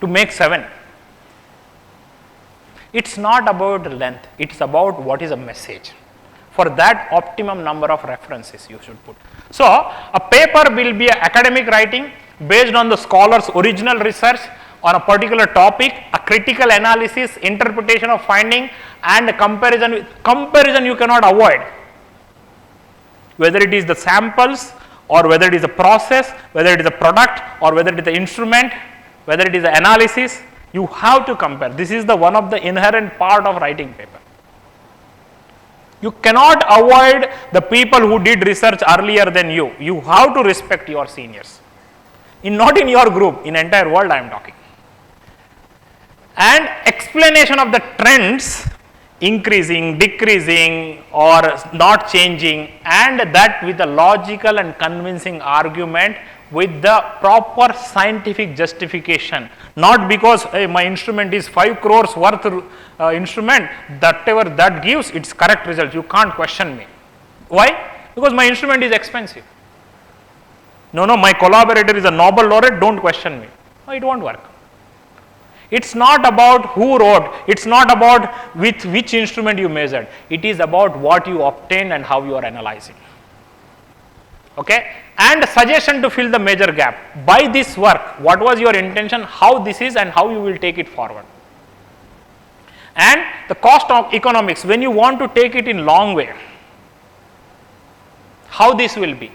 S2: to make 7. It's not about length, it's about what is a message. For that optimum number of references you should put. So, a paper will be academic writing based on the scholar's original research on a particular topic, a critical analysis, interpretation of finding, and comparison. Comparison you cannot avoid, whether it is the samples or whether it is a process, whether it is a product or whether it is the instrument, whether it is the analysis, you have to compare. This is the one of the inherent part of writing paper. You cannot avoid the people who did research earlier than you. You have to respect your seniors. Not in your group, in entire world I am talking. And explanation of the trends, increasing, decreasing or not changing, and that with a logical and convincing argument with the proper scientific justification. Not because hey, my instrument is 5 crores worth instrument, whatever that gives its correct result, you can't question me. Why? Because my instrument is expensive. No, my collaborator is a Nobel laureate, don't question me. No, it won't work. It's not about who wrote, it's not about with which instrument you measured, it is about what you obtained and how you are analyzing. Okay? And suggestion to fill the major gap. By this work, what was your intention, how this is and how you will take it forward. And the cost of economics, when you want to take it in long way, how this will be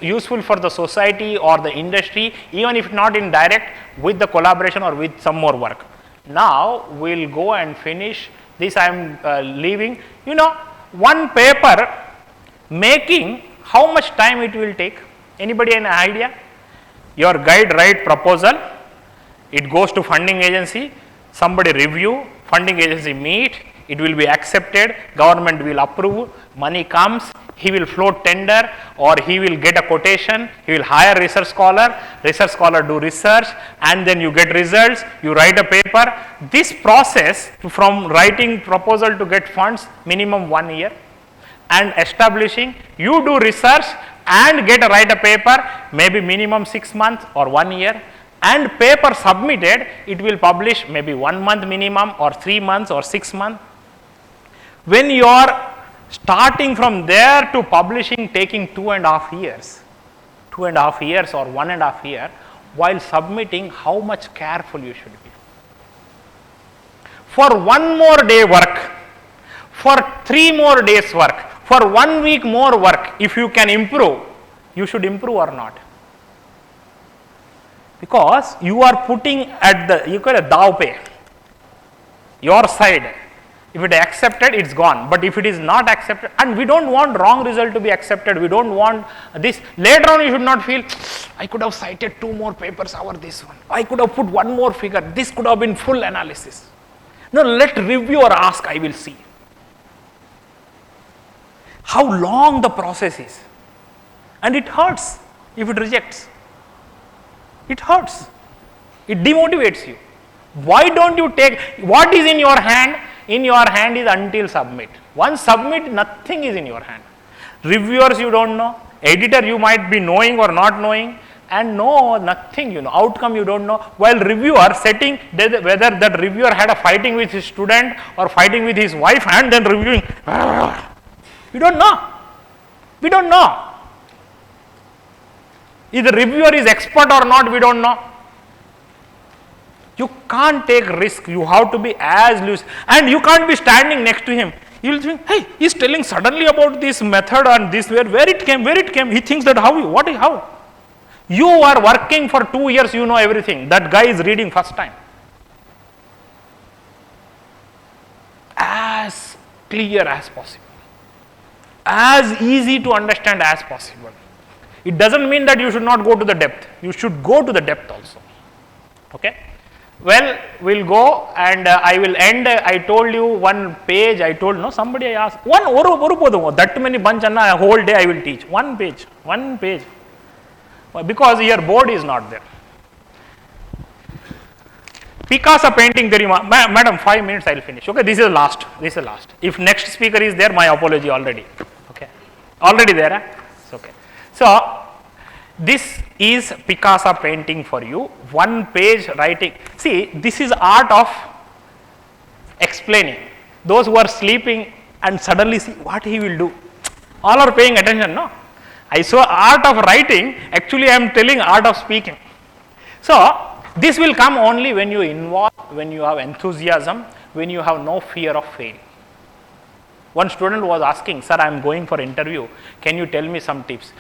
S2: useful for the society or the industry, even if not in direct, with the collaboration or with some more work. Now we will go and finish this. I am leaving. One paper making, how much time it will take? Anybody an idea? Your guide write proposal, it goes to funding agency, somebody review, funding agency meet, it will be accepted, government will approve, money comes, he will float tender or he will get a quotation, he will hire research scholar do research, and then you get results, you write a paper. This process from writing proposal to get funds, minimum 1 year, and establishing, you do research and write a paper, maybe minimum 6 months or 1 year, and paper submitted, it will publish maybe 1 month minimum or 3 months or 6 months. When you are starting from there to publishing taking 2.5 years or 1.5 year, while submitting, how much careful you should be. For 1 more day work, for 3 more days work, for 1 week more work, if you can improve, you should improve or not. Because you are putting at the, you call it daw pe, your side. If it is accepted, it is gone. But if it is not accepted, and we don't want wrong result to be accepted, we don't want this. Later on, you should not feel, I could have cited 2 more papers over this one. I could have put 1 more figure. This could have been full analysis. No, let reviewer ask, I will see. How long the process is. And it hurts if it rejects. It hurts. It demotivates you. Why don't you take, what is in your hand? In your hand is until submit. Once submit, nothing is in your hand. Reviewers you don't know, editor you might be knowing or not knowing, and nothing, outcome you don't know. While reviewer setting whether that reviewer had a fighting with his student or fighting with his wife and then reviewing, we don't know. We don't know. If the reviewer is expert or not, we don't know. You can't take risk, you have to be as loose, and you can't be standing next to him. You will think, hey, he is telling suddenly about this method and this, where it came, he thinks that how. You are working for 2 years, you know everything, that guy is reading first time. As clear as possible, as easy to understand as possible. It doesn't mean that you should not go to the depth, you should go to the depth also. Okay. Well, we'll go and I will end. I told you 1 page. Somebody I asked, that many bunch, a whole day I will teach. 1 page. Because your board is not there. Picasso painting, madam, 5 minutes I will finish. Okay, this is last. If next speaker is there, my apology already. Okay, already there. It's okay. So, this is Picasso painting for you, 1 page writing. See, this is art of explaining. Those who are sleeping, and suddenly see what he will do. All are paying attention, no? I saw art of writing, actually I am telling art of speaking. So, this will come only when you involve, when you have enthusiasm, when you have no fear of fail. One student was asking, sir, I am going for interview, can you tell me some tips?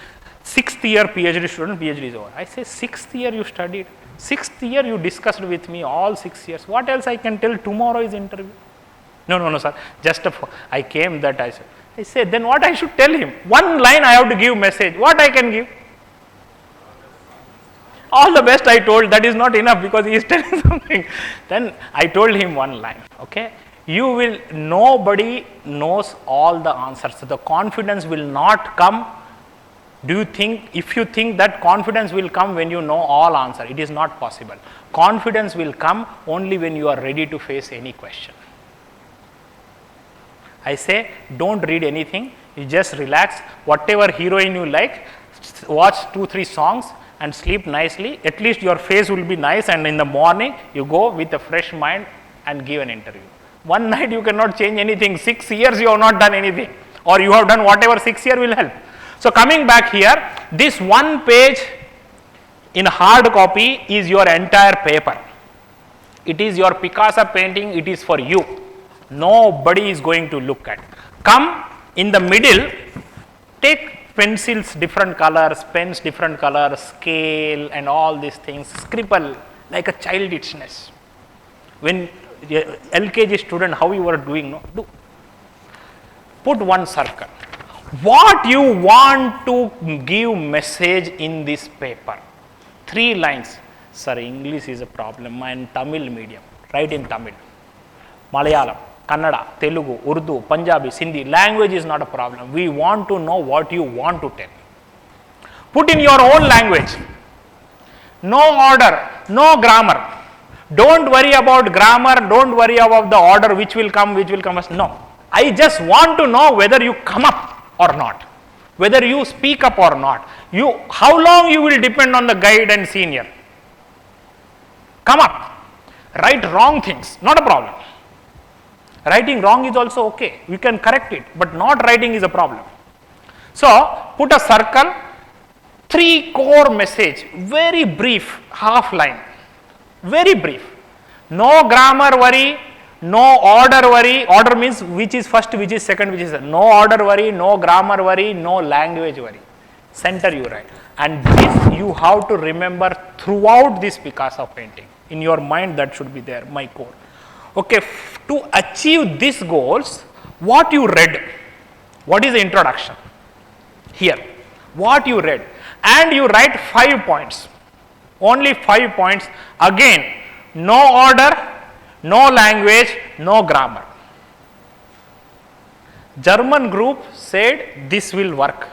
S2: 6th year PhD student, PhD is over. I say, 6th year you studied, 6th year you discussed with me all 6 years, what else I can tell, tomorrow is interview? No, sir, just I came that I said. I said, then what I should tell him? One line I have to give message, what I can give? All the best I told, that is not enough because he is telling something. Then I told him one line, okay? Nobody knows all the answers. So the confidence will not come. If you think that confidence will come when you know all answer, it is not possible. Confidence will come only when you are ready to face any question. I say, don't read anything, you just relax, whatever heroine you like, watch 2-3 songs and sleep nicely, at least your face will be nice, and in the morning you go with a fresh mind and give an interview. One night you cannot change anything, 6 years you have not done anything, or you have done whatever 6 years will help. So coming back here, this one page in hard copy is your entire paper. It is your Picasso painting, it is for you. Nobody is going to look at. Come in the middle, take pencils different colors, pens different colors, scale and all these things, scribble like a childishness. When LKG student, how you are doing, no? Do. Put one circle. What you want to give message in this paper? 3 lines. Sir, English is a problem. I am Tamil medium. Write in Tamil. Malayalam, Kannada, Telugu, Urdu, Punjabi, Sindhi. Language is not a problem. We want to know what you want to tell. Put in your own language. No order, no grammar. Don't worry about grammar, don't worry about the order which will come first. No. I just want to know whether you come up or not, whether you speak up or not. How long you will depend on the guide and senior. Come up. Write wrong things, not a problem. Writing wrong is also okay, we can correct it, but not writing is a problem. So, put a circle, 3 core message, very brief, half line, very brief. No grammar worry, no order worry. Order means which is first, which is second, which is third. No order worry, no grammar worry, no language worry. Center you write. And this you have to remember throughout this Picasso painting. In your mind that should be there, my core. Okay, to achieve these goals, what you read, what is the introduction? Here, what you read, and you write 5 points, only 5 points. Again, no order, no language, no grammar. German group said this will work,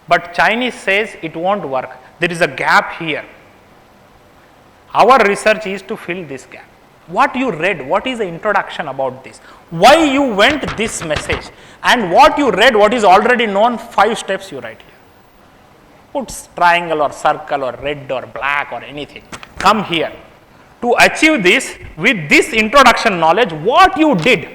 S2: but Chinese says it won't work. There is a gap here. Our research is to fill this gap. What you read, what is the introduction about this? Why you went this message? And what you read, what is already known, 5 steps you write here. Put triangle or circle or red or black or anything. Come here. To achieve this, with this introduction knowledge, what you did?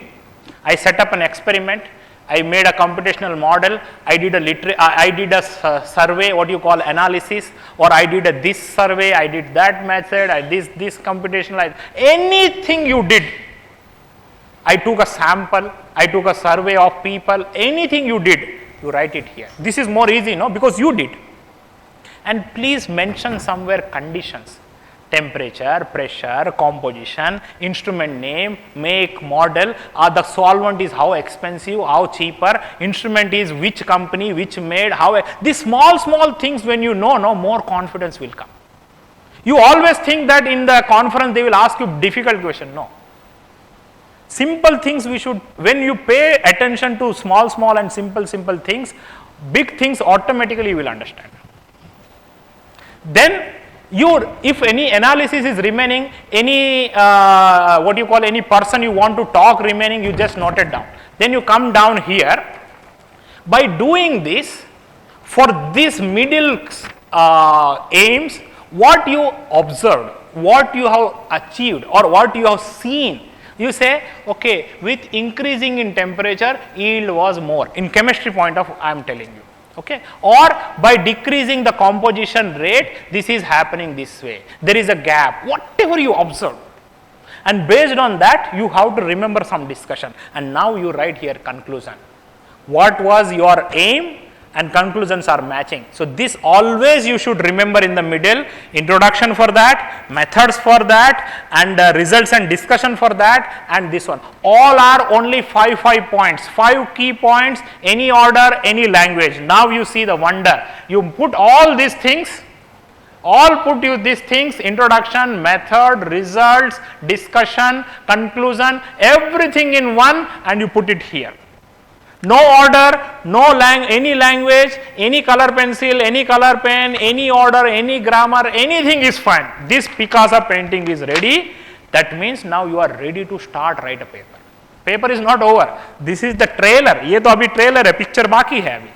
S2: I set up an experiment. I made a computational model. I did a survey, what you call analysis, or I did this survey. I did that method. I did this computational. Anything you did. I took a sample. I took a survey of people. Anything you did, you write it here. This is more easy, no? Because you did. And please mention somewhere conditions. Temperature, pressure, composition, instrument name, make, model, the solvent is how expensive, how cheaper, instrument is which company, which made, how. These small things when you know, more confidence will come. You always think that in the conference they will ask you difficult question. No. Simple things we should, when you pay attention to small and simple things, big things automatically you will understand. Then if any analysis is remaining, any any person you want to talk remaining, you just note it down. Then you come down here. By doing this, for this middle aims, what you observed, what you have achieved or what you have seen, You say, okay, with increasing in temperature, yield was more. In chemistry point of, I am telling you. Okay, or by decreasing the composition rate, this is happening this way. There is a gap, whatever you observe. And based on that, you have to remember some discussion. And now you write here conclusion. What was your aim? And conclusions are matching. So, this always you should remember in the middle, introduction for that, methods for that, and results and discussion for that, and this one. All are only 5 points, 5 key points, any order, any language. Now you see the wonder. You put all these things, introduction, method, results, discussion, conclusion, everything in one, and you put it here. No order, any language, any color pencil, any color pen, any order, any grammar, anything is fine. This Picasso painting is ready. That means now you are ready to start write a paper. Paper is not over. This is the trailer. ये तो अभी trailer है, picture बाकी है अभी.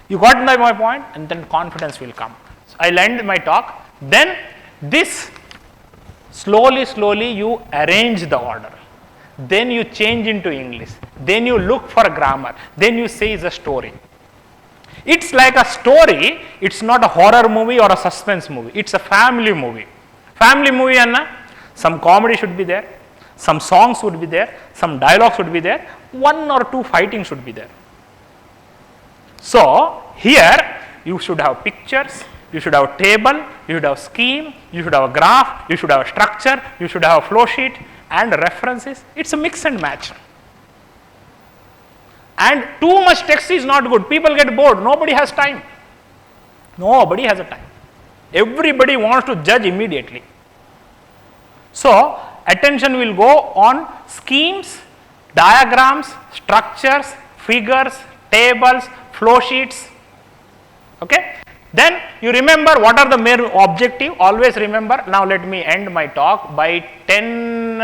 S2: You got my point? And then confidence will come. So I'll end my talk. Then this slowly you arrange the order. Then you change into English, then you look for grammar, then you say it's a story. It's like a story, it's not a horror movie or a suspense movie, it's a family movie. Family movie, Anna, some comedy should be there, some songs would be there, some dialogue should be there, 1 or 2 fighting should be there. So, here you should have pictures, you should have a table, you should have a scheme, you should have a graph, you should have a structure, you should have a flow sheet, and references. It's a mix and match. And too much text is not good. People get bored. Nobody has time. Nobody has a time. Everybody wants to judge immediately. So, attention will go on schemes, diagrams, structures, figures, tables, flow sheets. Okay? Then you remember what are the main objective, always remember. Now let me end my talk by 10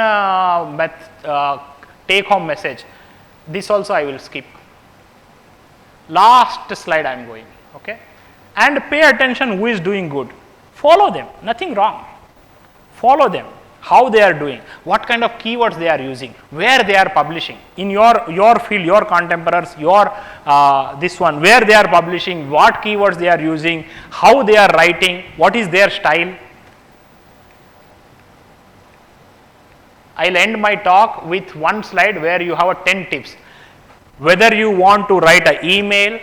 S2: take home message. This also I will skip. Last slide I am going, okay. And pay attention who is doing good. Follow them, nothing wrong. Follow them, how they are doing, what kind of keywords they are using, where they are publishing in your field, your contemporaries, your this one, where they are publishing, what keywords they are using, how they are writing, what is their style. I'll end my talk with one slide where you have a 10 tips. Whether you want to write an email,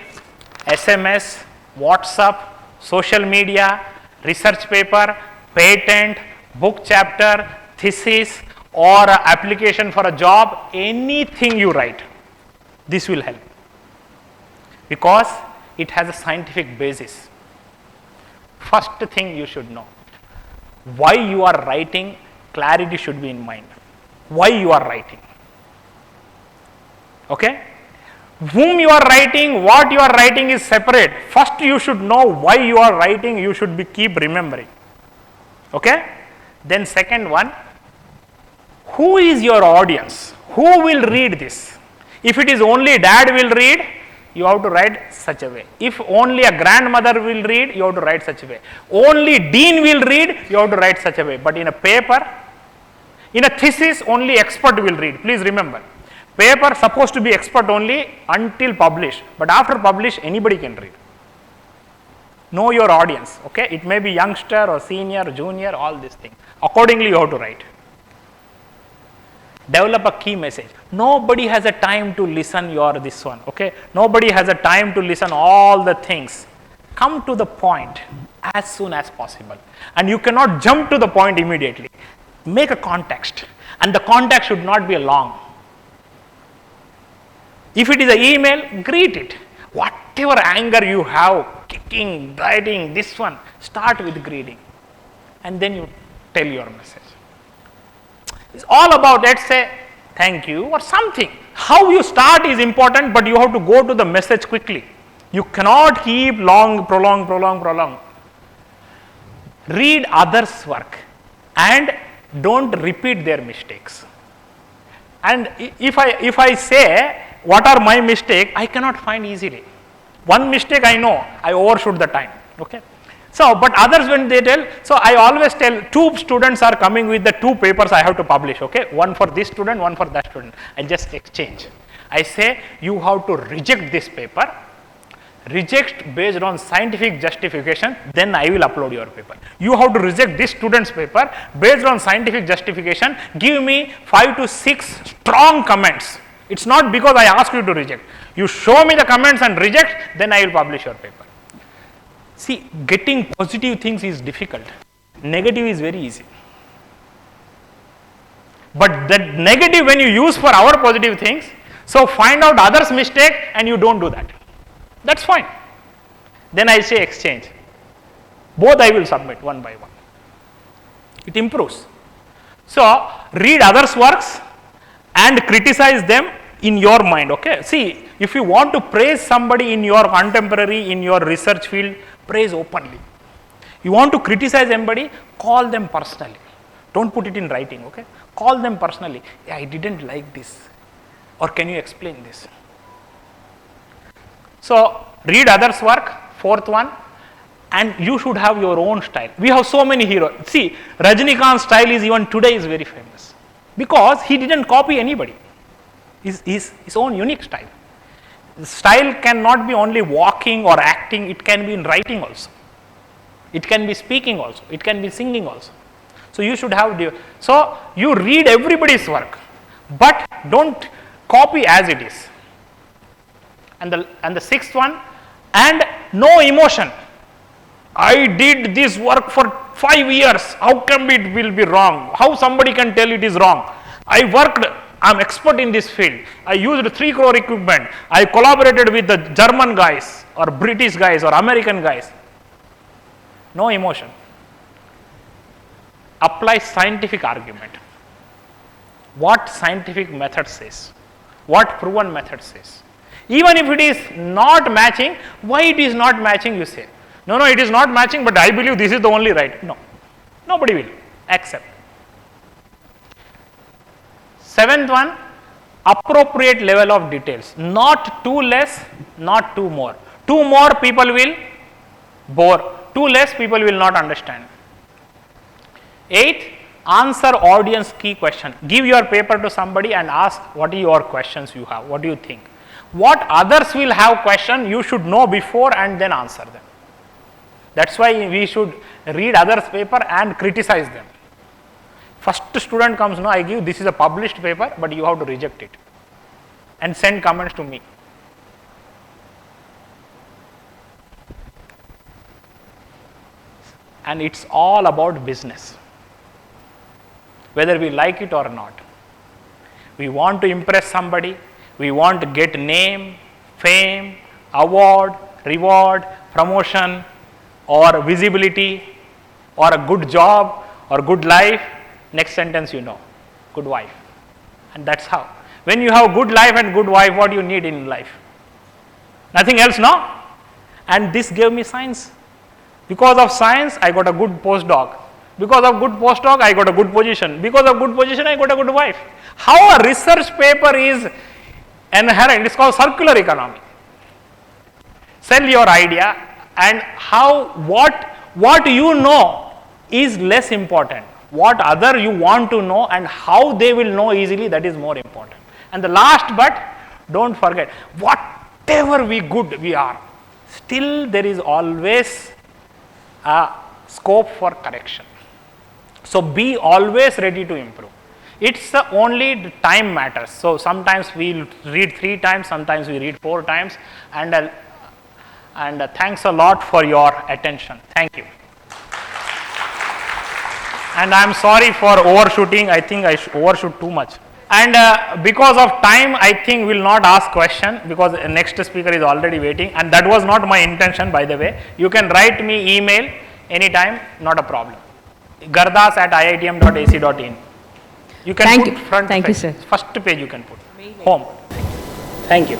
S2: SMS, WhatsApp, social media, research paper, patent, book chapter, thesis, or application for a job, anything you write, this will help because it has a scientific basis. First thing you should know, why you are writing, clarity should be in mind. Why you are writing, okay? Whom you are writing, what you are writing is separate. First you should know why you are writing, you should keep remembering, okay? Then second one, who is your audience? Who will read this? If it is only dad will read, you have to write such a way. If only a grandmother will read, you have to write such a way. Only dean will read, you have to write such a way. But in a paper, in a thesis, only expert will read. Please remember, paper supposed to be expert only until published. But after publish, anybody can read. Know your audience, okay? It may be youngster or senior, junior, all these things. Accordingly, you have to write. Develop a key message. Nobody has a time to listen your this one, okay? Nobody has a time to listen all the things. Come to the point as soon as possible. And you cannot jump to the point immediately. Make a context. And the context should not be long. If it is an email, greet it. Whatever anger you have, kicking, biting, this one, start with greeting. And then you tell your message. It's all about, let's say, thank you or something. How you start is important, but you have to go to the message quickly. You cannot keep prolong. Read others' work and don't repeat their mistakes. And if I say, what are my mistakes, I cannot find easily. One mistake I know, I overshoot the time, okay. So, but others when they tell, so I always tell 2 students are coming with the 2 papers I have to publish, okay, one for this student, one for that student, I just exchange. I say you have to reject this paper, reject based on scientific justification, then I will upload your paper. You have to reject this student's paper based on scientific justification, give me 5 to 6 strong comments. It's not because I ask you to reject. You show me the comments and reject, then I will publish your paper. See, getting positive things is difficult. Negative is very easy. But that negative when you use for our positive things, so find out others' mistake and you don't do that. That's fine. Then I say exchange. Both I will submit one by one. It improves. So, read others' works and criticize them in your mind, okay. See, if you want to praise somebody in your contemporary, in your research field, praise openly. You want to criticize somebody, call them personally. Don't put it in writing, okay. Call them personally. Yeah, I didn't like this. Or can you explain this? So, read others' work, 4th one, and you should have your own style. We have so many heroes. See, Rajinikanth's style is even today is very famous because he didn't copy anybody. His own unique style. The style cannot be only walking or acting, it can be in writing also. It can be speaking also, it can be singing also. So, you should have, so you read everybody's work, but don't copy as it is. And the 6th one, and no emotion. I did this work for 5 years, how come it will be wrong? How somebody can tell it is wrong? I worked, I am expert in this field. I used 3 crore equipment. I collaborated with the German guys or British guys or American guys. No emotion. Apply scientific argument. What scientific method says? What proven method says? Even if it is not matching, why it is not matching you say? No, no, it is not matching, but I believe this is the only right. No, nobody will accept. 7th one, appropriate level of details, not too less, not too more. Too more people will bore, too less people will not understand. 8th, answer audience key question. Give your paper to somebody and ask what are your questions you have, what do you think. What others will have question you should know before and then answer them. That is why we should read others' paper and criticize them. First student comes, no, I give, this is a published paper, but you have to reject it and send comments to me. And it's all about business, whether we like it or not. We want to impress somebody, we want to get name, fame, award, reward, promotion, or visibility, or a good job, or good life. Next sentence you know, good wife. And that's how. When you have good life and good wife, what you need in life? Nothing else, no? And this gave me science. Because of science, I got a good postdoc. Because of good postdoc, I got a good position. Because of good position, I got a good wife. How a research paper is inherent, it's called circular economy. Sell your idea and how, what you know is less important. What other you want to know and how they will know easily, that is more important. And the last but, don't forget, whatever good we are, still there is always a scope for correction. So, be always ready to improve. It's only the time matters. So, sometimes we read 3 times, sometimes we read 4 times, and thanks a lot for your attention. Thank you. And I am sorry for overshooting. I think I overshoot too much. And because of time, I think we will not ask question because the next speaker is already waiting. And that was not my intention, by the way. You can write me email anytime, not a problem. gardas@iitm.ac.in. You can
S3: Thank
S2: put
S3: you.
S2: front
S3: Thank
S2: page.
S3: you, sir.
S2: First page you can put. Home. Thank you.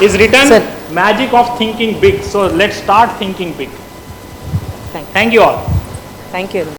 S2: Is written
S3: Sir.
S2: magic of thinking big. So let's start thinking big.
S3: Thank you.
S2: Thank you all.
S3: Thank you.